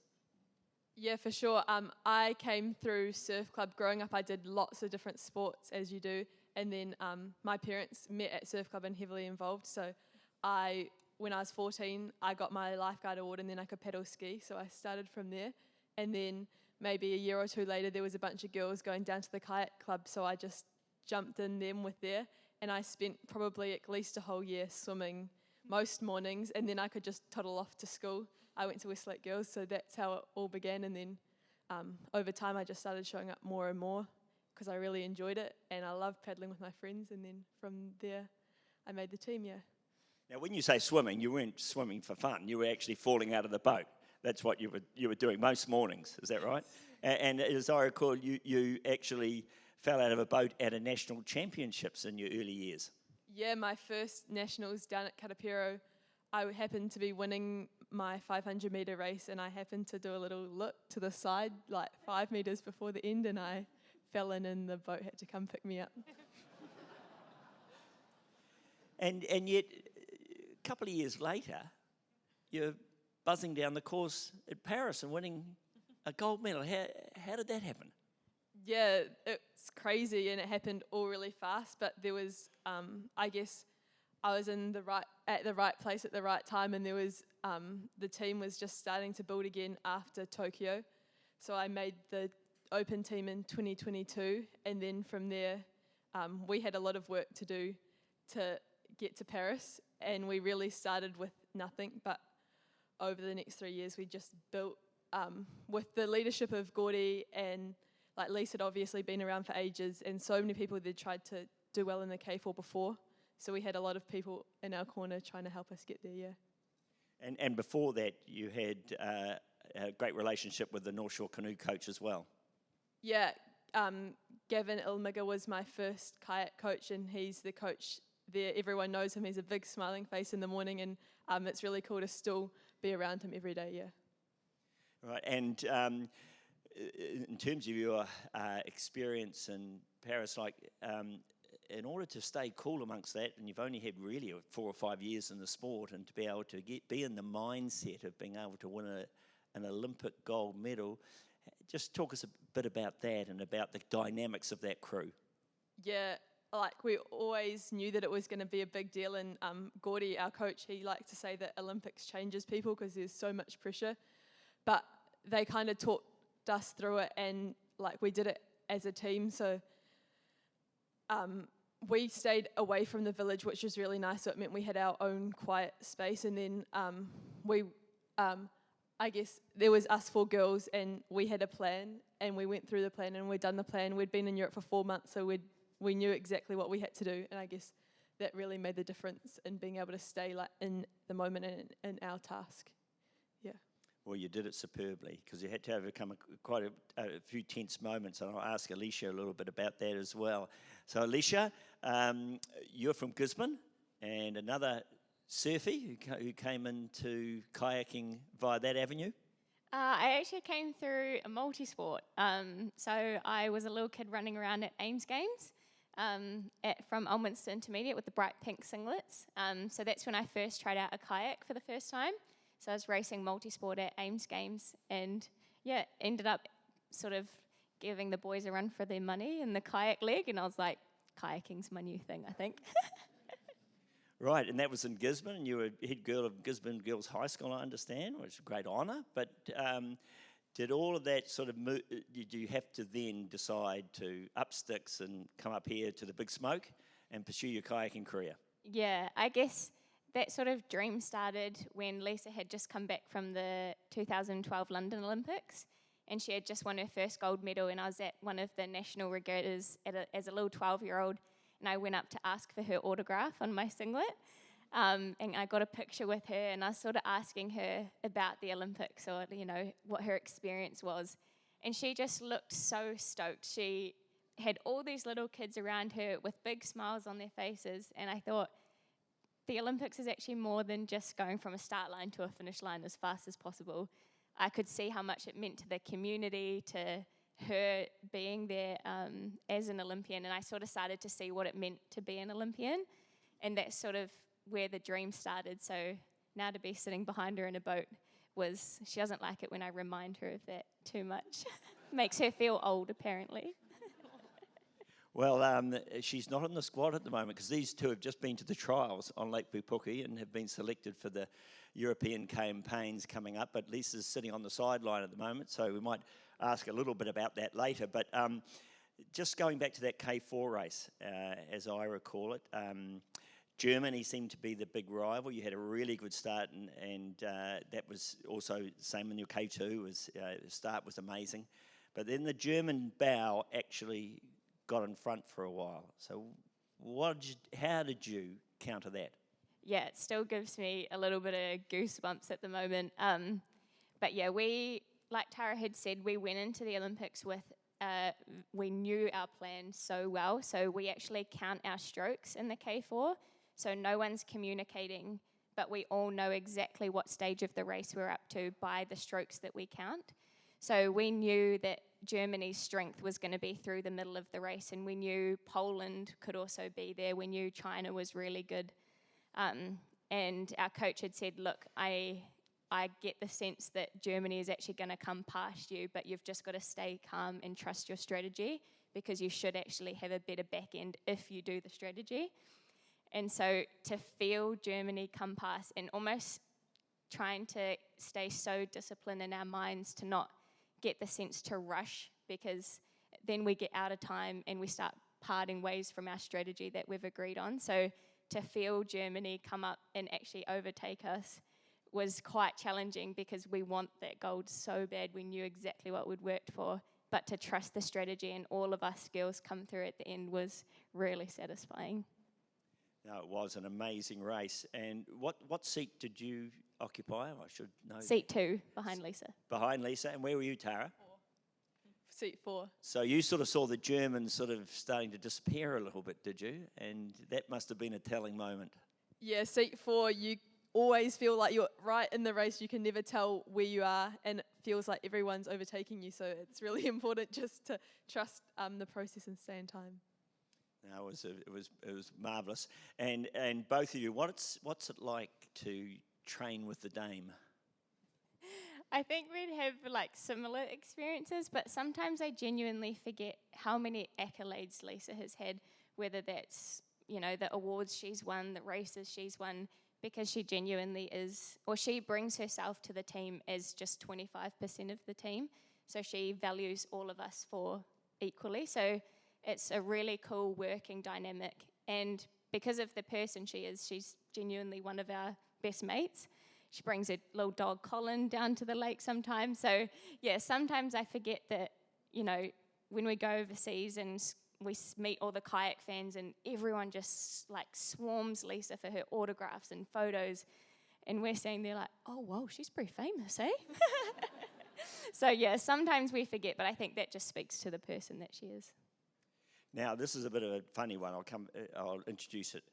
Yeah, for sure. I came through surf club. Growing up, I did lots of different sports, as you do, and then my parents met at surf club and heavily involved. So when I was 14, I got my lifeguard award, and then I could paddle ski. So I started from there, and then maybe a year or two later, there was a bunch of girls going down to the kayak club, so I just jumped in them with there. And I spent probably at least a whole year swimming most mornings, and then I could just toddle off to school. I went to Westlake Girls, so that's how it all began. And then over time, I just started showing up more and more because I really enjoyed it, and I loved paddling with my friends. And then from there, I made the team, yeah. Now, when you say swimming, you weren't swimming for fun. You were actually falling out of the boat. That's what you were doing most mornings. Is that right? And as I recall, you actually fell out of a boat at a national championships in your early years. Yeah, my first nationals down at Karapiro, I happened to be winning my 500 metre race, and I happened to do a little look to the side like 5 metres before the end, and I fell in and the boat had to come pick me up. And yet, a couple of years later, you're buzzing down the course at Paris and winning a gold medal. How did that happen? Yeah, it's crazy, and it happened all really fast, but there was, I guess, I was at the right place at the right time, and there was, the team was just starting to build again after Tokyo. So I made the open team in 2022, and then from there, we had a lot of work to do to get to Paris, and we really started with nothing, but over the next 3 years, we just built, with the leadership of Gordy, and like Lisa had obviously been around for ages, and so many people that tried to do well in the K4 before. So we had a lot of people in our corner trying to help us get there, yeah. And before that, you had a great relationship with the North Shore canoe coach as well. Yeah, Gavin Ilmiga was my first kayak coach, and he's the coach there. Everyone knows him. He's a big smiling face in the morning, and it's really cool to still be around him every day, yeah. Right, and in terms of your experience in Paris, like, in order to stay cool amongst that, and you've only had really 4 or 5 years in the sport, and to be able to be in the mindset of being able to win an Olympic gold medal, just talk us a bit about that and about the dynamics of that crew. Yeah, like we always knew that it was going to be a big deal, and Gordy, our coach, he likes to say that Olympics changes people because there's so much pressure, but they kind of taught us through it, and like we did it as a team, so we stayed away from the village, which was really nice, so it meant we had our own quiet space, and then I guess there was us 4 girls, and we had a plan, and we went through the plan, and we'd done the plan. We'd been in Europe for 4 months, so we knew exactly what we had to do, and I guess that really made the difference in being able to stay like in the moment and in our task. Yeah. Well, you did it superbly, because you had to overcome quite a few tense moments, and I'll ask Alicia a little bit about that as well. So, Alicia, you're from Gisborne, and another surfie who came into kayaking via that avenue? I actually came through a multi-sport. So I was a little kid running around at Ames Games from Ulminster Intermediate with the bright pink singlets. So that's when I first tried out a kayak for the first time. So I was racing multi-sport at Ames Games, and yeah, ended up sort of giving the boys a run for their money in the kayak leg, and I was like, kayaking's my new thing, I think. Right, and that was in Gisborne, and you were head girl of Gisborne Girls High School, I understand, which is a great honour. But did all of that sort of did you have to then decide to up sticks and come up here to the big smoke and pursue your kayaking career? Yeah, I guess that sort of dream started when Lisa had just come back from the 2012 London Olympics, and she had just won her first gold medal, and I was at one of the national regattas as a little 12-year-old, and I went up to ask for her autograph on my singlet, and I got a picture with her, and I was sort of asking her about the Olympics, or, you know, what her experience was, and she just looked so stoked. She had all these little kids around her with big smiles on their faces, and I thought, the Olympics is actually more than just going from a start line to a finish line as fast as possible. I could see how much it meant to the community, to her being there as an Olympian, and I sort of started to see what it meant to be an Olympian, and that's sort of where the dream started. So now to be sitting behind her in a boat she doesn't like it when I remind her of that too much. Makes her feel old, apparently. Well, she's not in the squad at the moment, because these two have just been to the trials on Lake Pupuki and have been selected for the European campaigns coming up, but Lisa's sitting on the sideline at the moment, so we might ask a little bit about that later. But just going back to that K4 race, as I recall it, Germany seemed to be the big rival. You had a really good start, and that was also the same in your K2. The start was amazing. But then the German bow actually got in front for a while. So how did you counter that? Yeah, it still gives me a little bit of goosebumps at the moment. But yeah, like Tara had said, we went into the Olympics with, we knew our plan so well, so we actually count our strokes in the K4, so no one's communicating, but we all know exactly what stage of the race we're up to by the strokes that we count. So we knew that Germany's strength was going to be through the middle of the race, and we knew Poland could also be there. We knew China was really good. And our coach had said, look, I get the sense that Germany is actually going to come past you, but you've just got to stay calm and trust your strategy, because you should actually have a better back end if you do the strategy. And so to feel Germany come past and almost trying to stay so disciplined in our minds to not get the sense to rush, because then we get out of time and we start parting ways from our strategy that we've agreed on. So to feel Germany come up and actually overtake us was quite challenging, because we want that gold so bad. We knew exactly what we'd worked for, but to trust the strategy and all of our skills come through at the end was really satisfying. No, it was an amazing race. And what seat did you occupy? I should know. Seat 2, behind Lisa. Behind Lisa. And where were you, Tara? seat 4. So you sort of saw the Germans sort of starting to disappear a little bit, did you? And that must have been a telling moment. Yeah, seat 4, you always feel like you're right in the race. You can never tell where you are, and it feels like everyone's overtaking you. So it's really important just to trust the process and stay in time. No, it was marvellous. And both of you, what's it like to train with the Dame? I think we'd have like similar experiences, but sometimes I genuinely forget how many accolades Lisa has had, whether that's, you know, the awards she's won, the races she's won, because she genuinely is, or she brings herself to the team as just 25% of the team. So she values all of us for equally. So it's a really cool working dynamic. And because of the person she is, she's genuinely one of our best mates. She brings her little dog Colin down to the lake sometimes. So yeah, sometimes I forget that, you know, when we go overseas and we meet all the kayak fans and everyone just like swarms Lisa for her autographs and photos. And we're saying they're like, oh, whoa, she's pretty famous, eh? So yeah, sometimes we forget, but I think that just speaks to the person that she is. Now, this is a bit of a funny one. I'll introduce it.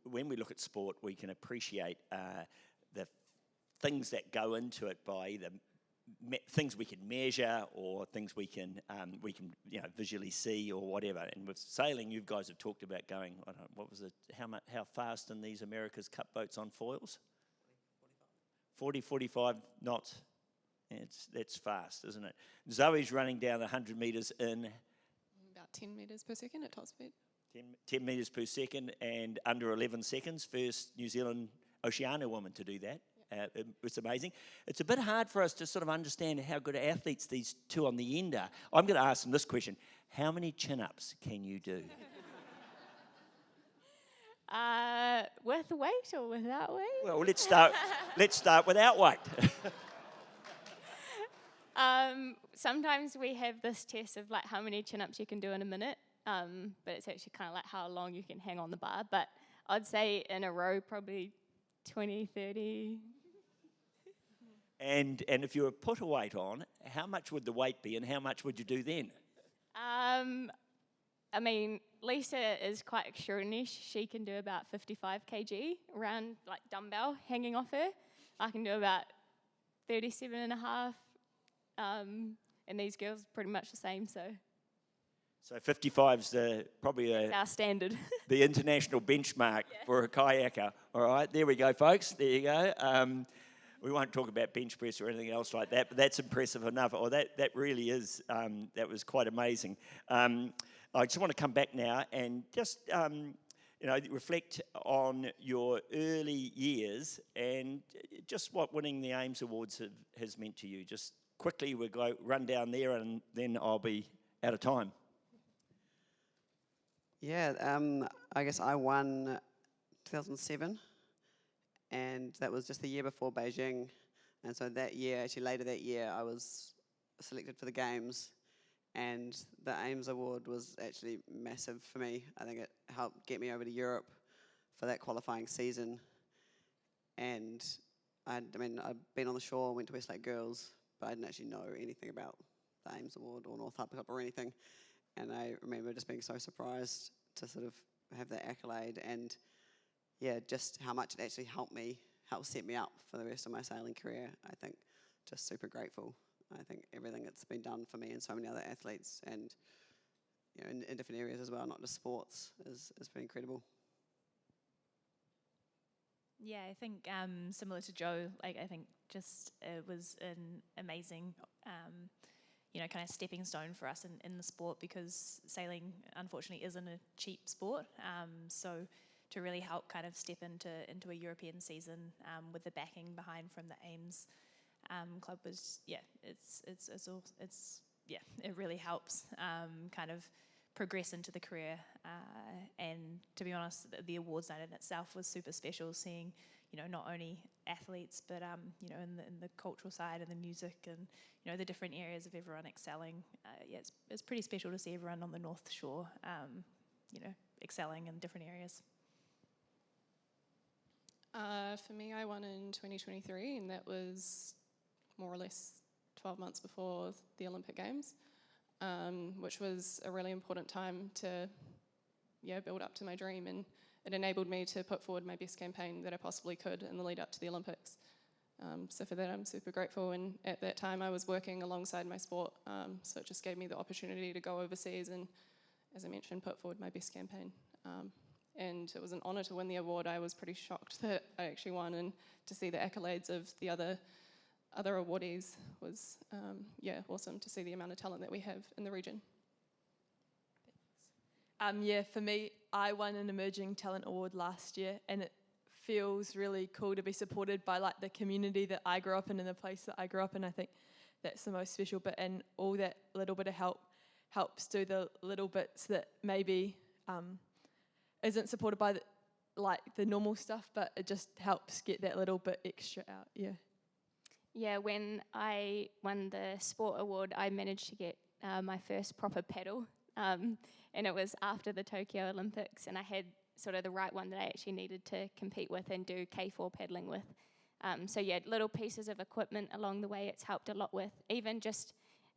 When we look at sport, we can appreciate the things that go into it by the things we can measure or things we can visually see or whatever. And with sailing, you guys have talked about going, I don't know, what was it? How fast in these America's Cup boats on foils? 45 knots. That's fast, isn't it? Zoe's running down 100 metres in About 10 metres per second at top speed. 10 metres per second and under 11 seconds. First New Zealand Oceania woman to do that. It's amazing. It's a bit hard for us to sort of understand how good athletes these two on the end are. I'm going to ask them this question. How many chin-ups can you do? With weight or without weight? Well, let's start without weight. Sometimes we have this test of like how many chin-ups you can do in a minute, but it's actually kind of like how long you can hang on the bar. But I'd say in a row, probably 20, 30. And if you were put a weight on, how much would the weight be and how much would you do then? I mean, Lisa is quite extraordinary. She can do about 55 kg around like dumbbell hanging off her. I can do about 37 and a half. And these girls are pretty much the same, so 55's probably our standard. The international benchmark for a kayaker. All right, there we go, folks. There you go. We won't talk about bench press or anything else like that, but that's impressive enough. Oh, that really is. That was quite amazing. I just want to come back now and just reflect on your early years and just what winning the Ames Awards has meant to you. Just quickly, we'll go run down there and then I'll be out of time. Yeah, I guess I won 2007, and that was just the year before Beijing. And so that year, actually later that year, I was selected for the Games, and the Ames Award was actually massive for me. I think it helped get me over to Europe for that qualifying season. And I'd been on the shore, went to Westlake Girls, but I didn't actually know anything about the Ames Award or North Harbour Cup or anything. And I remember just being so surprised to sort of have that accolade and, yeah, just how much it actually helped set me up for the rest of my sailing career. I think just super grateful. I think everything that's been done for me and so many other athletes and, you know, in different areas as well, not just sports, has been incredible. Yeah, I think similar to Jo, I think just it was an amazing, kind of stepping stone for us in the sport, because sailing unfortunately isn't a cheap sport. So to really help kind of step into a European season with the backing behind from the Ames club was, it really helps kind of progress into the career. And to be honest, the awards night in itself was super special, seeing, not only athletes, but, in the cultural side and the music and, the different areas of everyone excelling. It's pretty special to see everyone on the North Shore, excelling in different areas. For me, I won in 2023, and that was more or less 12 months before the Olympic Games, which was a really important time to build up to my dream, and it enabled me to put forward my best campaign that I possibly could in the lead up to the Olympics. So for that, I'm super grateful, and at that time I was working alongside my sport, so it just gave me the opportunity to go overseas and, as I mentioned, put forward my best campaign. And it was an honour to win the award. I was pretty shocked that I actually won, and to see the accolades of the other awardees was, awesome to see the amount of talent that we have in the region. For me, I won an Emerging Talent Award last year, and it feels really cool to be supported by like the community that I grew up in and the place that I grew up in. I think that's the most special bit, and all that little bit of help helps do the little bits that maybe isn't supported by the normal stuff, but it just helps get that little bit extra out. Yeah, when I won the sport award, I managed to get my first proper pedal, and it was after the Tokyo Olympics, and I had sort of the right one that I actually needed to compete with and do K4 paddling with. Little pieces of equipment along the way it's helped a lot with. Even just,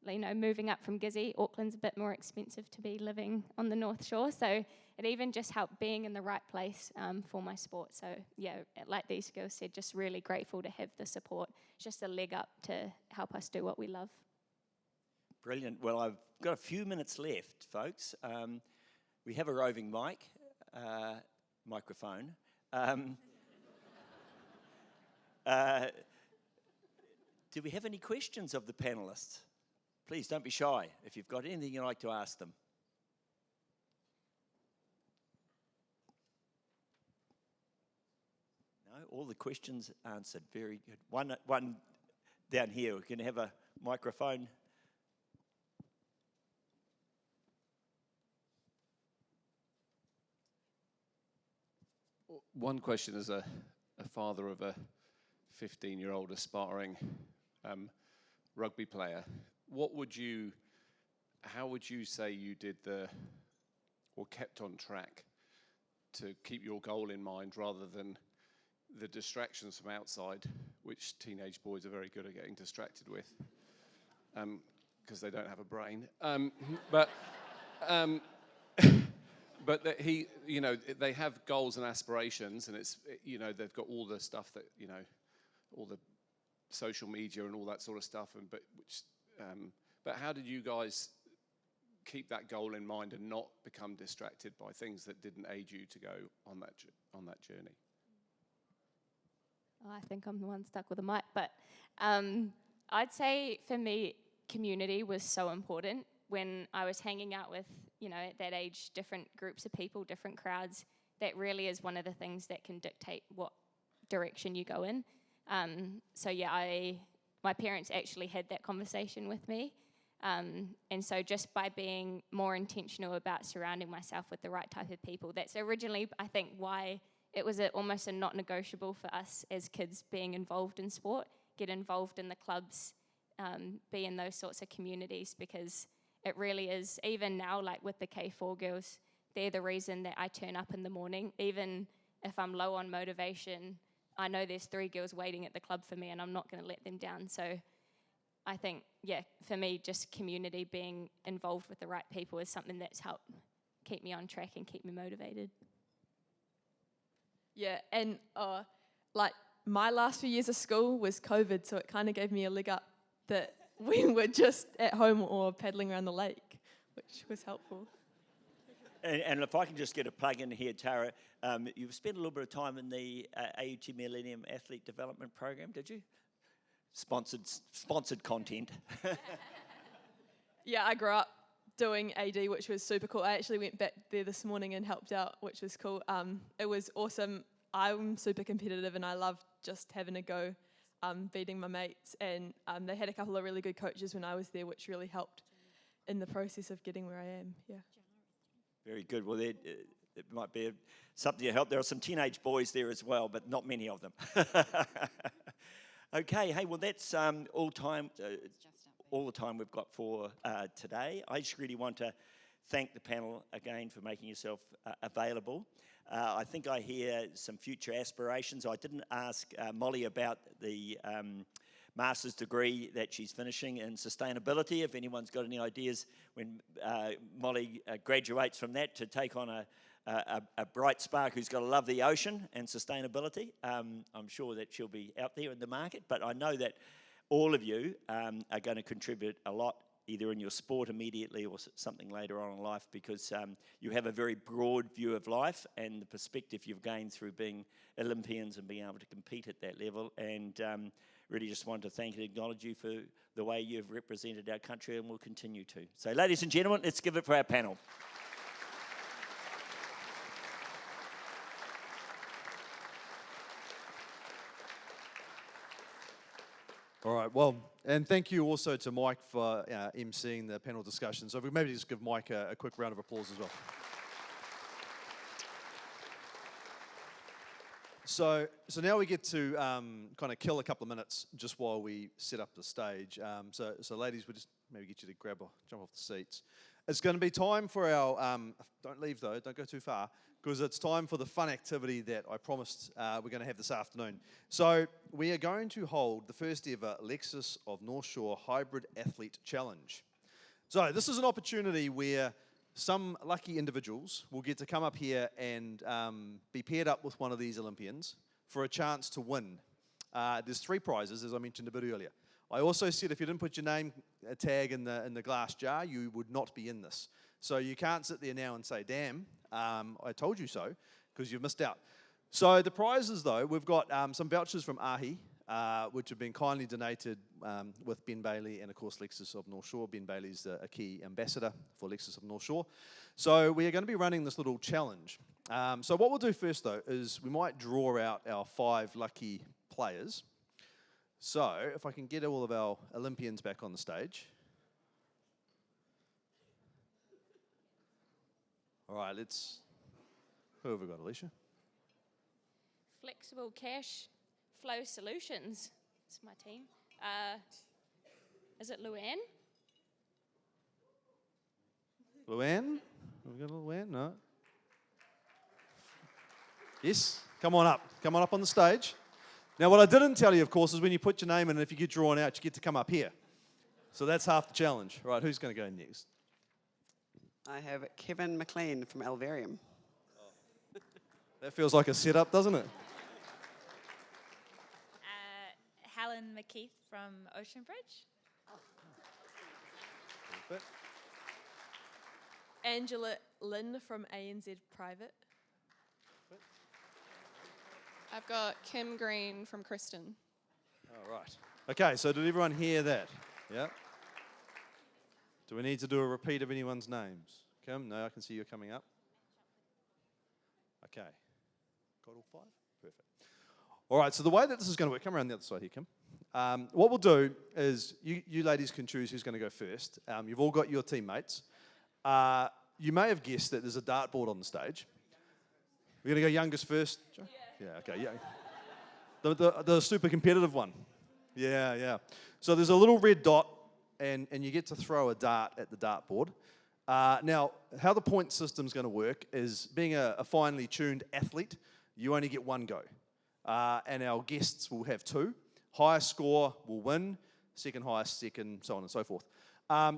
moving up from Gizzy, Auckland's a bit more expensive to be living on the North Shore, so it even just helped being in the right place for my sport. So like these girls said, just really grateful to have the support. It's just a leg up to help us do what we love. Brilliant. Well, I've got a few minutes left, folks. We have a roving microphone. Do we have any questions of the panellists? Please don't be shy if you've got anything you'd like to ask them. No, all the questions answered. Very good. One down here. We can have a microphone. One question as a father of a 15-year-old aspiring rugby player. How would you say you did or kept on track to keep your goal in mind rather than the distractions from outside, which teenage boys are very good at getting distracted with, because they don't have a brain. But that they have goals and aspirations, and it's, they've got all the stuff that, all the social media and all that sort of stuff. But how did you guys keep that goal in mind and not become distracted by things that didn't aid you to go on that journey? I think I'm the one stuck with a mic, but I'd say for me, community was so important. When I was hanging out with, at that age, different groups of people, different crowds, that really is one of the things that can dictate what direction you go in. My parents actually had that conversation with me. And so just by being more intentional about surrounding myself with the right type of people, that's originally, I think, why it was almost a not negotiable for us as kids being involved in sport, get involved in the clubs, be in those sorts of communities, because it really is, even now, like with the K4 girls, they're the reason that I turn up in the morning. Even if I'm low on motivation, I know there's 3 girls waiting at the club for me, and I'm not going to let them down. So I think, for me, just community, being involved with the right people is something that's helped keep me on track and keep me motivated. Yeah, and my last few years of school was COVID, so it kind of gave me a leg up that we were just at home or paddling around the lake, which was helpful. And if I can just get a plug in here, Tara, you've spent a little bit of time in the AUT Millennium Athlete Development Program, did you? Sponsored content. Yeah, I grew up doing AD, which was super cool. I actually went back there this morning and helped out, which was cool. It was awesome. I'm super competitive, and I love just having a go, beating my mates. And they had a couple of really good coaches when I was there, which really helped in the process of getting where I am. Yeah. Very good. Well, it might be something to help. There are some teenage boys there as well, but not many of them. Okay. Hey, well, that's all the time we've got for today. I just really want to thank the panel again for making yourself available. I think I hear some future aspirations. I didn't ask Molly about the master's degree that she's finishing in sustainability. If anyone's got any ideas when Molly graduates from that to take on a bright spark who's got to love the ocean and sustainability, I'm sure that she'll be out there in the market. But I know that all of you are going to contribute a lot, either in your sport immediately or something later on in life, because you have a very broad view of life and the perspective you've gained through being Olympians and being able to compete at that level. And really just wanted to thank and acknowledge you for the way you've represented our country and will continue to. So ladies and gentlemen, let's give it for our panel. All right, well, and thank you also to Mike for emceeing the panel discussion. So if we maybe just give Mike a quick round of applause as well. So now we get to kind of kill a couple of minutes just while we set up the stage. So ladies, we'll just maybe get you to jump off the seats. It's going to be time for our, don't leave though, don't go too far, because it's time for the fun activity that I promised we're going to have this afternoon. So we are going to hold the first ever Lexus of North Shore Hybrid Athlete Challenge. So this is an opportunity where some lucky individuals will get to come up here and be paired up with one of these Olympians for a chance to win. There's 3 prizes, as I mentioned a bit earlier. I also said if you didn't put your name tag in the glass jar, you would not be in this. So you can't sit there now and say, damn, I told you so, because you've missed out. So the prizes, though, we've got some vouchers from AHI, which have been kindly donated with Ben Bailey and, of course, Lexus of North Shore. Ben Bailey's a key ambassador for Lexus of North Shore. So we are going to be running this little challenge. So what we'll do first, though, is we might draw out our 5 lucky players. So if I can get all of our Olympians back on the stage. All right, who have we got, Alicia? Flexible Cash Flow Solutions. It's my team. Is it Luann? Luann? Have we got a Luann? No. Yes, come on up. Come on up on the stage. Now, what I didn't tell you, of course, is when you put your name in, and if you get drawn out, you get to come up here. So that's half the challenge. Right, who's going to go next? I have Kevin McLean from Alvarium. That feels like a setup, doesn't it? Helen McKeith from Oceanbridge. Perfect. Angela Lynn from ANZ Private. I've got Kim Green from Kristen. All right. Okay, so did everyone hear that? Yeah? Do we need to do a repeat of anyone's names? Kim? No, I can see you coming up. Okay. Got all 5? Perfect. All right, so the way that this is going to work, come around the other side here, Kim. What we'll do is you ladies can choose who's going to go first. You've all got your teammates. You may have guessed that there's a dartboard on the stage. We're going to go youngest first, Jo? Yeah, okay, yeah. The super competitive one. Yeah. So there's a little red dot, and you get to throw a dart at the dartboard. Now, how the point system's going to work is, being a finely tuned athlete, you only get 1 go. And our guests will have 2. Highest score will win, second highest, second, so on and so forth.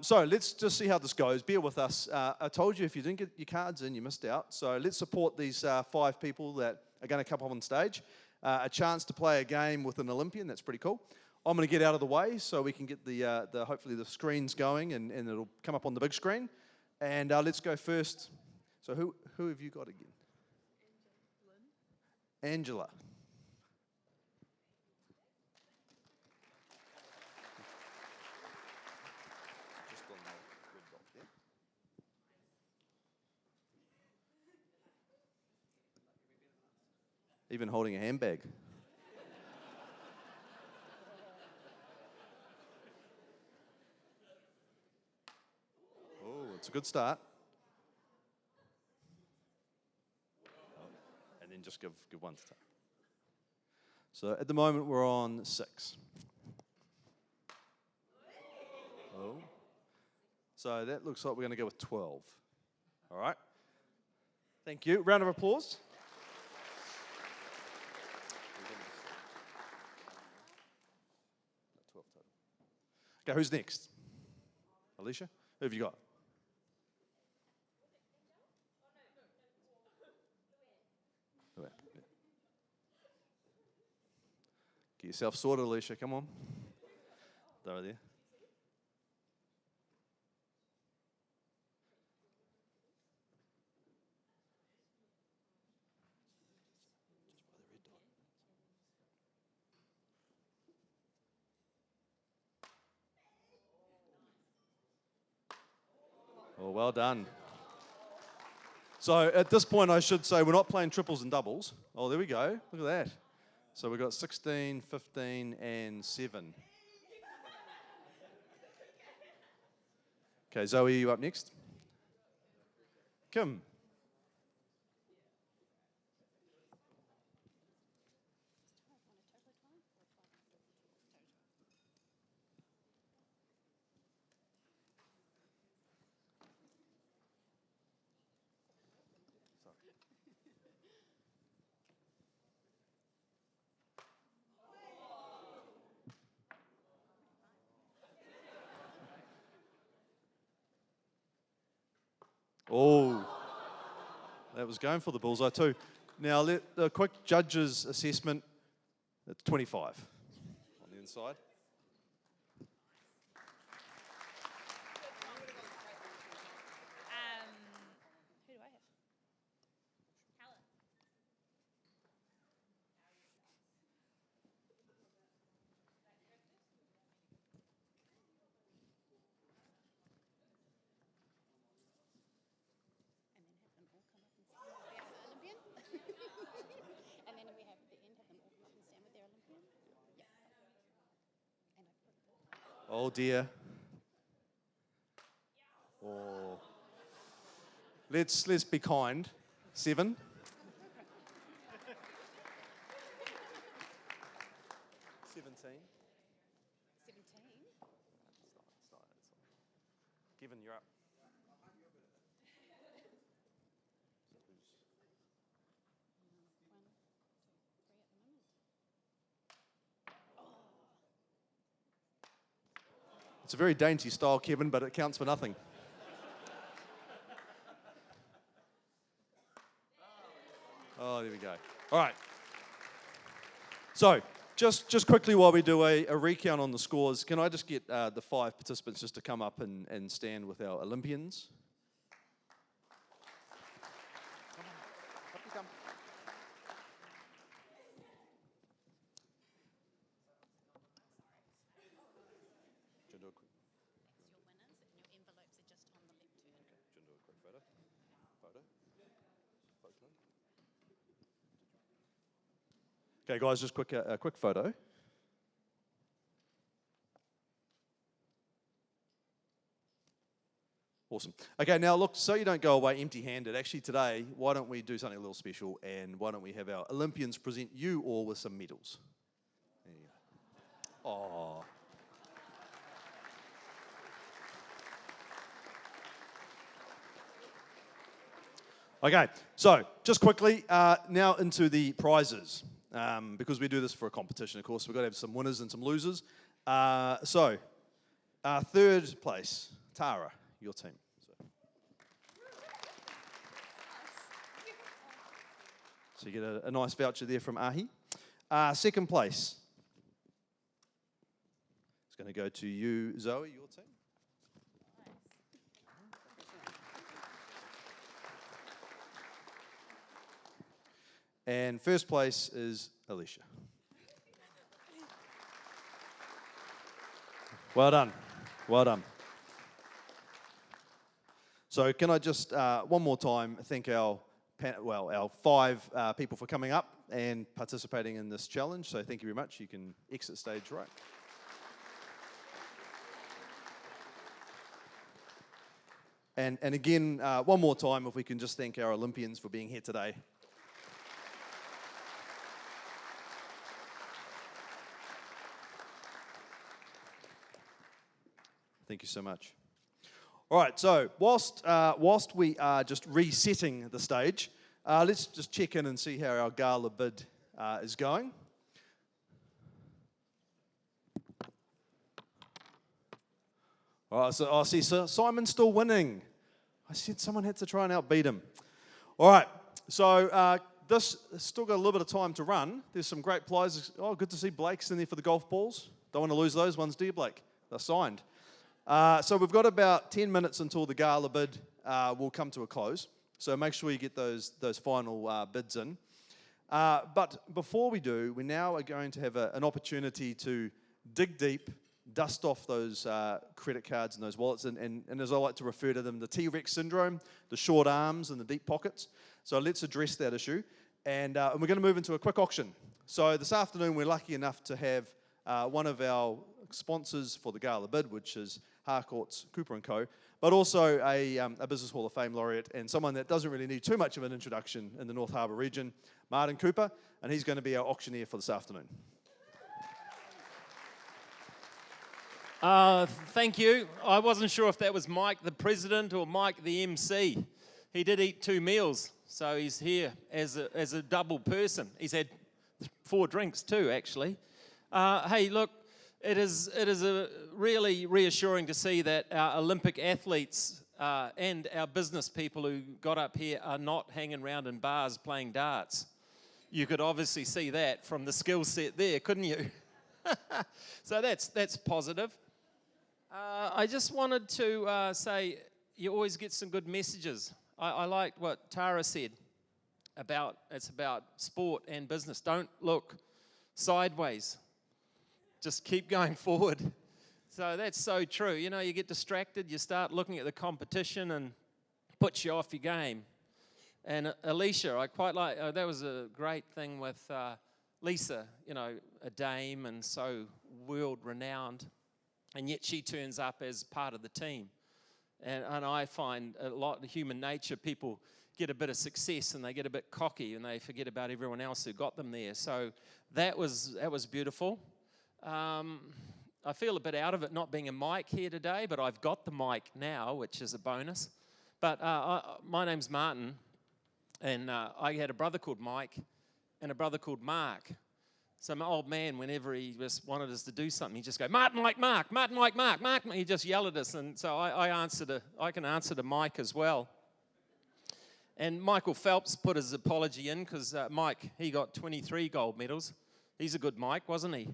So let's just see how this goes. Bear with us. I told you if you didn't get your cards in, you missed out. So let's support these 5 people that are going to come up on stage. A chance to play a game with an Olympian. That's pretty cool. I'm going to get out of the way so we can get hopefully the screens going, and it'll come up on the big screen. And let's go first. So who have you got again? Angela. Just on the red dot there. Even holding a handbag. Oh, it's a good start. And then just give 1 to take. So at the moment we're on 6. Oh. So that looks like we're going to go with 12. All right. Thank you. Round of applause. 12 total. Okay, who's next? Alicia? Who have you got? Luann, yeah. Get yourself sorted, Alicia, come on. They're there. Oh, well done. So at this point, I should say we're not playing triples and doubles. Oh, there we go. Look at that. So we've got 16, 15, and 7. Okay, Zoe, are you up next? Kim. Oh, that was going for the bullseye too. Now, the quick judge's assessment, that's 25 on the inside. Who do I have? Helen. And then we have at the end, have them all come up and stand with their Olympian. Yeah. And I put Oh dear. Oh. Let's be kind. 7. 17. 17. Kevin, you're up. It's a very dainty style, Kevin, but it counts for nothing. Oh, there we go. All right. So, just quickly while we do a recount on the scores, can I just get the 5 participants just to come up and stand with our Olympians? Okay, guys, just a quick photo. Awesome. Okay, now look, so you don't go away empty-handed, actually today, why don't we do something a little special, and why don't we have our Olympians present you all with some medals. There you go. Aww. Okay, so just quickly, now into the prizes. Because we do this for a competition, of course, we've got to have some winners and some losers. So, third place, Tara, your team. So you get a nice voucher there from Ahi. Second place, it's going to go to you, Zoe, your team. And first place is Alicia. Well done. Well done. So can I just, one more time, thank our 5 people for coming up and participating in this challenge. So thank you very much. You can exit stage right. And again, one more time, if we can just thank our Olympians for being here today. Thank you so much. All right, so whilst we are just resetting the stage, let's just check in and see how our gala bid is going. All right, so I see Simon's still winning. I said someone had to try and outbeat him. All right, so this has still got a little bit of time to run. There's some great prizes. Oh, good to see Blake's in there for the golf balls. Don't want to lose those ones, do you, Blake? They're signed. So we've got about 10 minutes until the gala bid will come to a close. So make sure you get those final bids in. But before we do, we now are going to have an opportunity to dig deep, dust off those credit cards and those wallets, and as I like to refer to them, the T-Rex syndrome, the short arms and the deep pockets. So let's address that issue. And we're going to move into a quick auction. So this afternoon, we're lucky enough to have one of our sponsors for the gala bid, which is Harcourts Cooper Co, but also a Business Hall of Fame laureate and someone that doesn't really need too much of an introduction in the North Harbour region, Martin Cooper, and he's going to be our auctioneer for this afternoon. Thank you. I wasn't sure if that was Mike the President or Mike the MC. He did eat 2 meals, so he's here as a double person. He's had 4 drinks too, actually. Hey, look, it is really reassuring to see that our Olympic athletes and our business people who got up here are not hanging around in bars playing darts. You could obviously see that from the skill set there, couldn't you? So that's positive. I just wanted to say you always get some good messages. I liked what Tara said about it's about sport and business. Don't look sideways. Just keep going forward. So that's so true. You know, you get distracted, you start looking at the competition and puts you off your game. And Alicia, I quite like, that was a great thing with Lisa, you know, a dame and so world-renowned, and yet she turns up as part of the team. And I find a lot of human nature, people get a bit of success and they get a bit cocky and they forget about everyone else who got them there. So that was beautiful. I feel a bit out of it not being a mic here today, but I've got the mic now, which is a bonus. But my name's Martin, and I had a brother called Mike and a brother called Mark. So my old man, whenever he just wanted us to do something, he'd just go, Martin like Mark, Martin like Mark, Mark. He'd just yell at us, and so I can answer to Mike as well. And Michael Phelps put his apology in because Mike, he got 23 gold medals. He's a good Mike, wasn't he?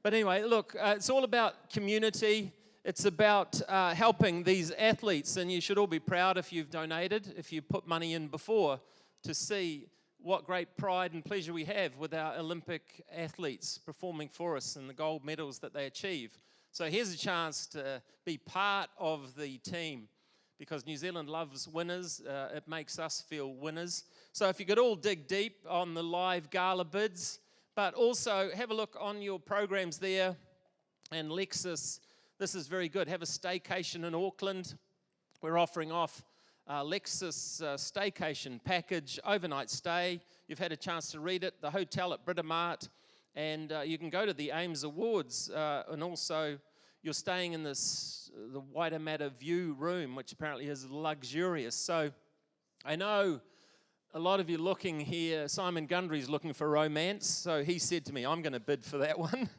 But anyway, look, it's all about community. It's about helping these athletes, and you should all be proud if you've donated, if you put money in before, to see what great pride and pleasure we have with our Olympic athletes performing for us and the gold medals that they achieve. So here's a chance to be part of the team, because New Zealand loves winners. It makes us feel winners. So if you could all dig deep on the live gala bids, but also have a look on your programs there. And Lexus, this is very good. Have a staycation in Auckland. We're offering off Lexus staycation package, overnight stay. You've had a chance to read it. The hotel at Britomart, and you can go to the Ames Awards, and also you're staying in the Waitemata View room, which apparently is luxurious. So I know a lot of you looking here. Simon Gundry's looking for romance, so he said to me, I'm going to bid for that one.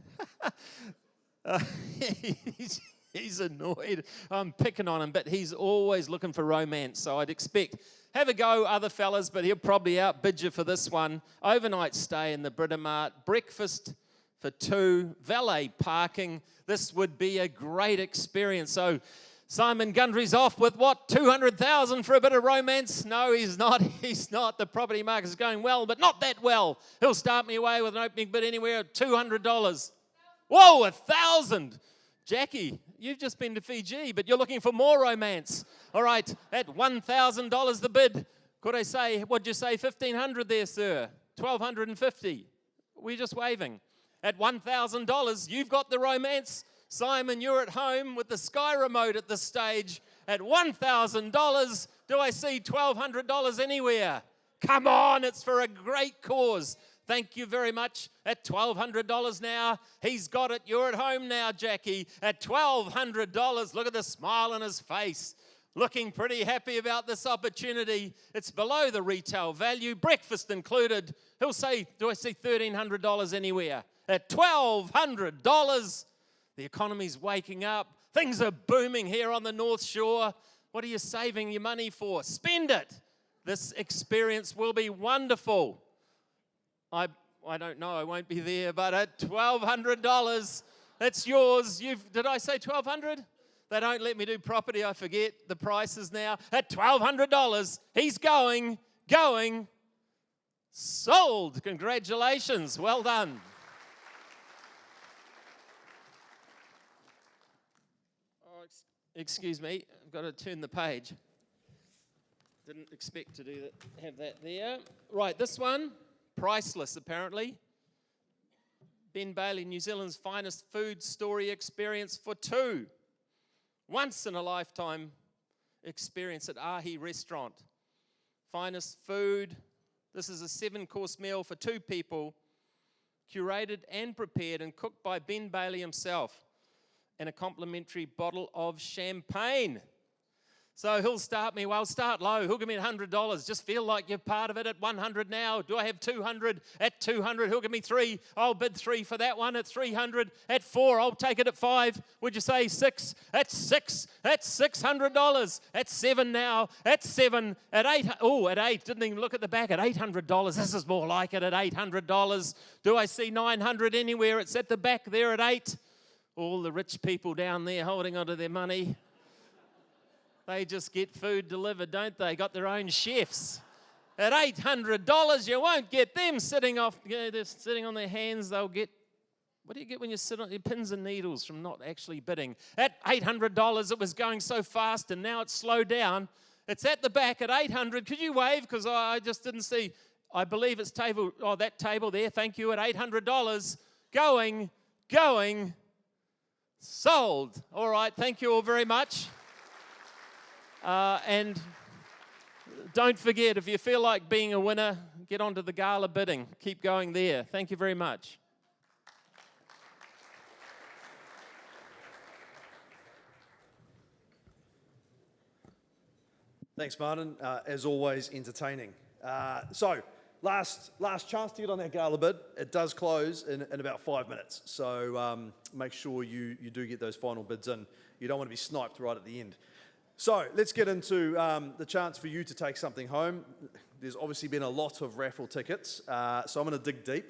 He's annoyed. I'm picking on him, but he's always looking for romance. So I'd expect, have a go, other fellas, but he'll probably outbid you for this one. Overnight stay in the Britomart, breakfast for 2, valet parking. This would be a great experience. So Simon Gundry's off with what, 200,000 for a bit of romance? No, he's not. He's not. The property market is going well, but not that well. He'll start me away with an opening bid anywhere at $200. Whoa, 1,000. Jackie, you've just been to Fiji, but you're looking for more romance. All right, at $1,000 the bid. Could I say, what'd you say, 1,500 there, sir? 1,250. We're just waving. At $1,000, you've got the romance. Simon, you're at home with the Sky Remote at this stage. At $1,000, do I see $1,200 anywhere? Come on, it's for a great cause. Thank you very much. At $1,200 now, he's got it. You're at home now, Jackie. At $1,200, look at the smile on his face. Looking pretty happy about this opportunity. It's below the retail value, breakfast included. He'll say, do I see $1,300 anywhere? At $1,200, The economy's waking up. Things are booming here on the North Shore. What are you saving your money for? Spend it. This experience will be wonderful. I don't know, I won't be there, but at $1,200, it's yours. Did I say $1,200? They don't let me do property, I forget the prices now. At $1,200, he's going, sold. Congratulations, well done. Oh, excuse me, I've got to turn the page. Didn't expect to do that, have that there. Right, this one, priceless apparently. Ben Bailey, New Zealand's finest food story experience for two. Once in a lifetime experience at Ahi Restaurant. Finest food. This is a 7-course meal for 2 people, curated and prepared and cooked by Ben Bailey himself, and a complimentary bottle of champagne. So he'll start me, well, start low. He'll give me $100. Just feel like you're part of it at 100 now. Do I have 200? At 200, he'll give me 3. I'll bid 3 for that one. At 300, at 4, I'll take it at 5. Would you say 6? At 6, at $600. At 7 now. At 7, at 8. Oh, at 8. Didn't even look at the back. At $800. This is more like it. At $800. Do I see 900 anywhere? It's at the back there at 8. All the rich people down there holding onto their money. They just get food delivered, don't they? Got their own chefs. At $800, you won't get them sitting off. They're sitting on their hands. They'll get, what do you get when you sit on your pins and needles from not actually bidding? At $800, it was going so fast, and now it's slowed down. It's at the back at $800. Could you wave? Because I just didn't see. I believe it's table. Oh, that table there. Thank you. At $800, going, sold. All right. Thank you all very much. And don't forget, if you feel like being a winner, get onto the gala bidding. Keep going there. Thank you very much. Thanks, Martin. As always, entertaining. So, last chance to get on that gala bid. It does close in about 5 minutes. So make sure you do get those final bids in. You don't want to be sniped right at the end. So let's get into the chance for you to take something home. There's obviously been a lot of raffle tickets, so I'm going to dig deep.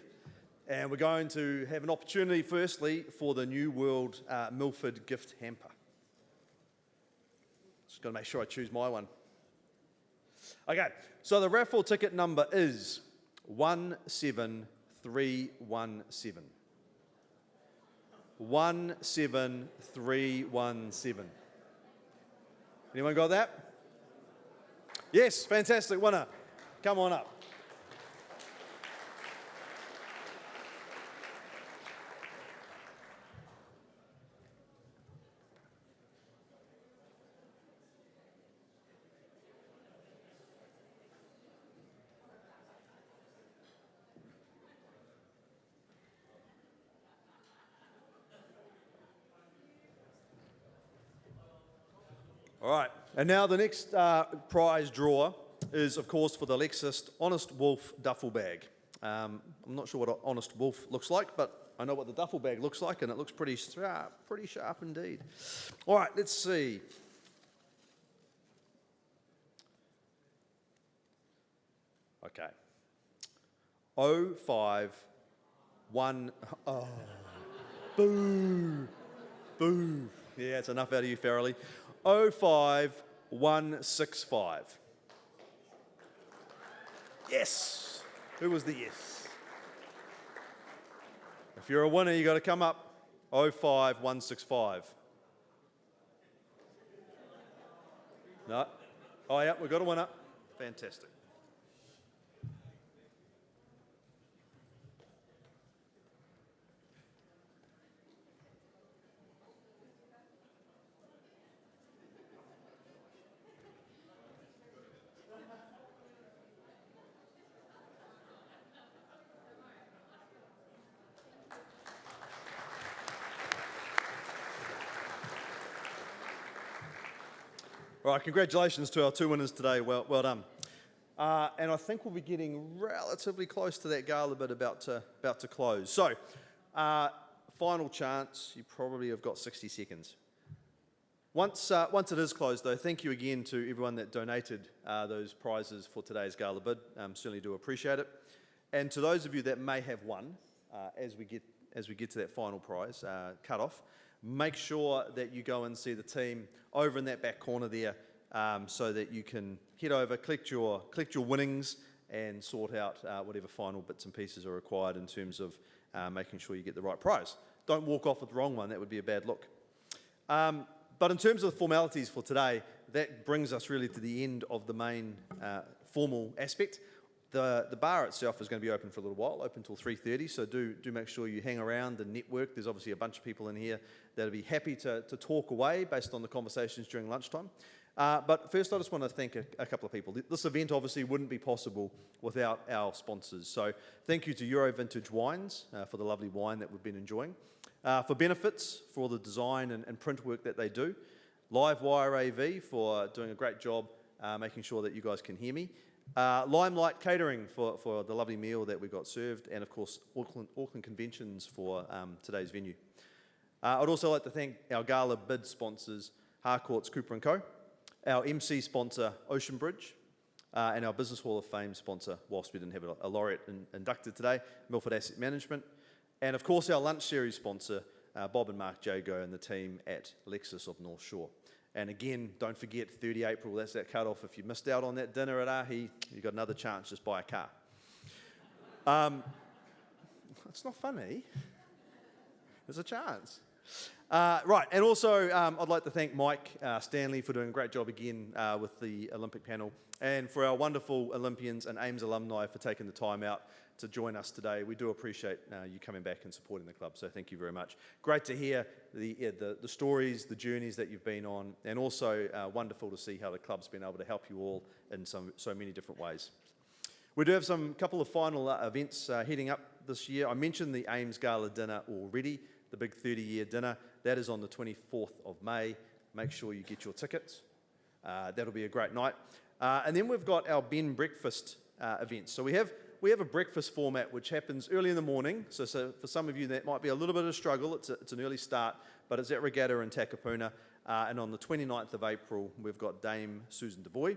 And we're going to have an opportunity, firstly, for the New World Milford gift hamper. Just got to make sure I choose my one. Okay, so the raffle ticket number is 17317. 17317. Anyone got that? Yes, fantastic winner. Come on up. All right, and now the next prize drawer is, of course, for the Lexus Honest Wolf duffel bag. I'm not sure what an Honest Wolf looks like, but I know what the duffel bag looks like, and it looks pretty sharp indeed. All right, let's see. Okay. 051. Oh, boo, boo. Yeah, it's enough out of you, Farrelly. 05165. Yes. Who was the yes? If you're a winner, you got to come up. 05165. No. Oh yeah, we've got a winner. Fantastic. All right, congratulations to our 2 winners today. Well done. And I think we'll be getting relatively close to that gala bid about to close. So, final chance. You probably have got 60 seconds. Once it is closed, though, thank you again to everyone that donated those prizes for today's gala bid. Certainly do appreciate it. And to those of you that may have won, as we get to that final prize cut-off, make sure that you go and see the team over in that back corner there, so that you can head over, collect your winnings, and sort out whatever final bits and pieces are required in terms of making sure you get the right prize. Don't walk off with the wrong one, that would be a bad look. But in terms of the formalities for today, that brings us really to the end of the main formal aspect. The bar itself is going to be open for a little while, open until 3:30, so do make sure you hang around and network. There's obviously a bunch of people in here that'll be happy to talk away based on the conversations during lunchtime. But first, I just want to thank a couple of people. This event obviously wouldn't be possible without our sponsors. So thank you to Euro Vintage Wines for the lovely wine that we've been enjoying. For Benefits, for the design and print work that they do. Livewire AV for doing a great job making sure that you guys can hear me. Limelight Catering for the lovely meal that we got served. And of course, Auckland Conventions for today's venue. I'd also like to thank our gala bid sponsors, Harcourts Cooper Co, our MC sponsor, Oceanbridge, and our Business Hall of Fame sponsor, whilst we didn't have a laureate inducted today, Milford Asset Management, and of course our lunch series sponsor, Bob and Mark Jago and the team at Lexus of North Shore. And again, don't forget 30 April, that's that cut-off. If you missed out on that dinner at Ahi, you've got another chance, just buy a car. It's not funny. There's a chance. Right, and also I'd like to thank Mike Stanley for doing a great job again with the Olympic panel, and for our wonderful Olympians and AIMS alumni for taking the time out to join us today. We do appreciate you coming back and supporting the club, so thank you very much. Great to hear the stories, the journeys that you've been on, and also wonderful to see how the club's been able to help you all in so many different ways. We do have couple of final events heading up this year. I mentioned the AIMS Gala dinner already, the big 30-year dinner. That is on the 24th of May. Make sure you get your tickets. That'll be a great night. And then we've got our Ben breakfast events. So we have a breakfast format which happens early in the morning. So for some of you that might be a little bit of a struggle. It's an early start, but it's at Regatta in Takapuna. And on the 29th of April, we've got Dame Susan DeVoy.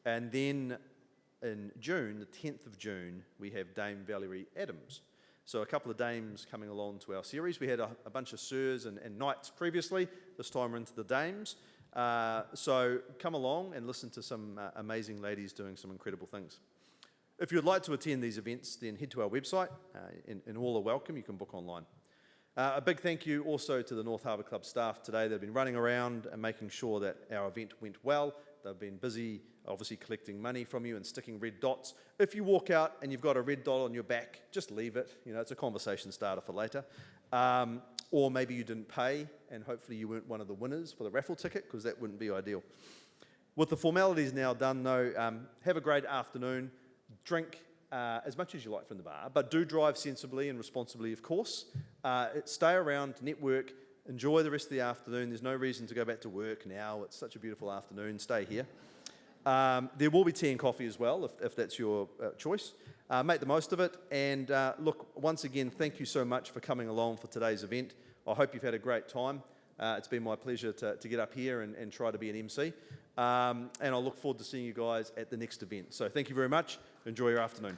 And then in June, the 10th of June, we have Dame Valerie Adams. So a couple of dames coming along to our series. We had a bunch of sirs and knights previously. This time we're into the dames. So come along and listen to some amazing ladies doing some incredible things. If you'd like to attend these events, then head to our website, and all are welcome. You can book online. A big thank you also to the North Harbour Club staff today. They've been running around and making sure that our event went well. They've been busy, obviously, collecting money from you and sticking red dots. If you walk out and you've got a red dot on your back, just leave it. You know, it's a conversation starter for later. Or maybe you didn't pay, and hopefully you weren't one of the winners for the raffle ticket, because that wouldn't be ideal. With the formalities now done, though, have a great afternoon. Drink as much as you like from the bar, but do drive sensibly and responsibly, of course. Stay around, network, enjoy the rest of the afternoon. There's no reason to go back to work now. It's such a beautiful afternoon. Stay here. There will be tea and coffee as well, if that's your choice. Make the most of it. And look, once again, thank you so much for coming along for today's event. I hope you've had a great time. It's been my pleasure to get up here and try to be an MC. And I look forward to seeing you guys at the next event. So thank you very much. Enjoy your afternoon.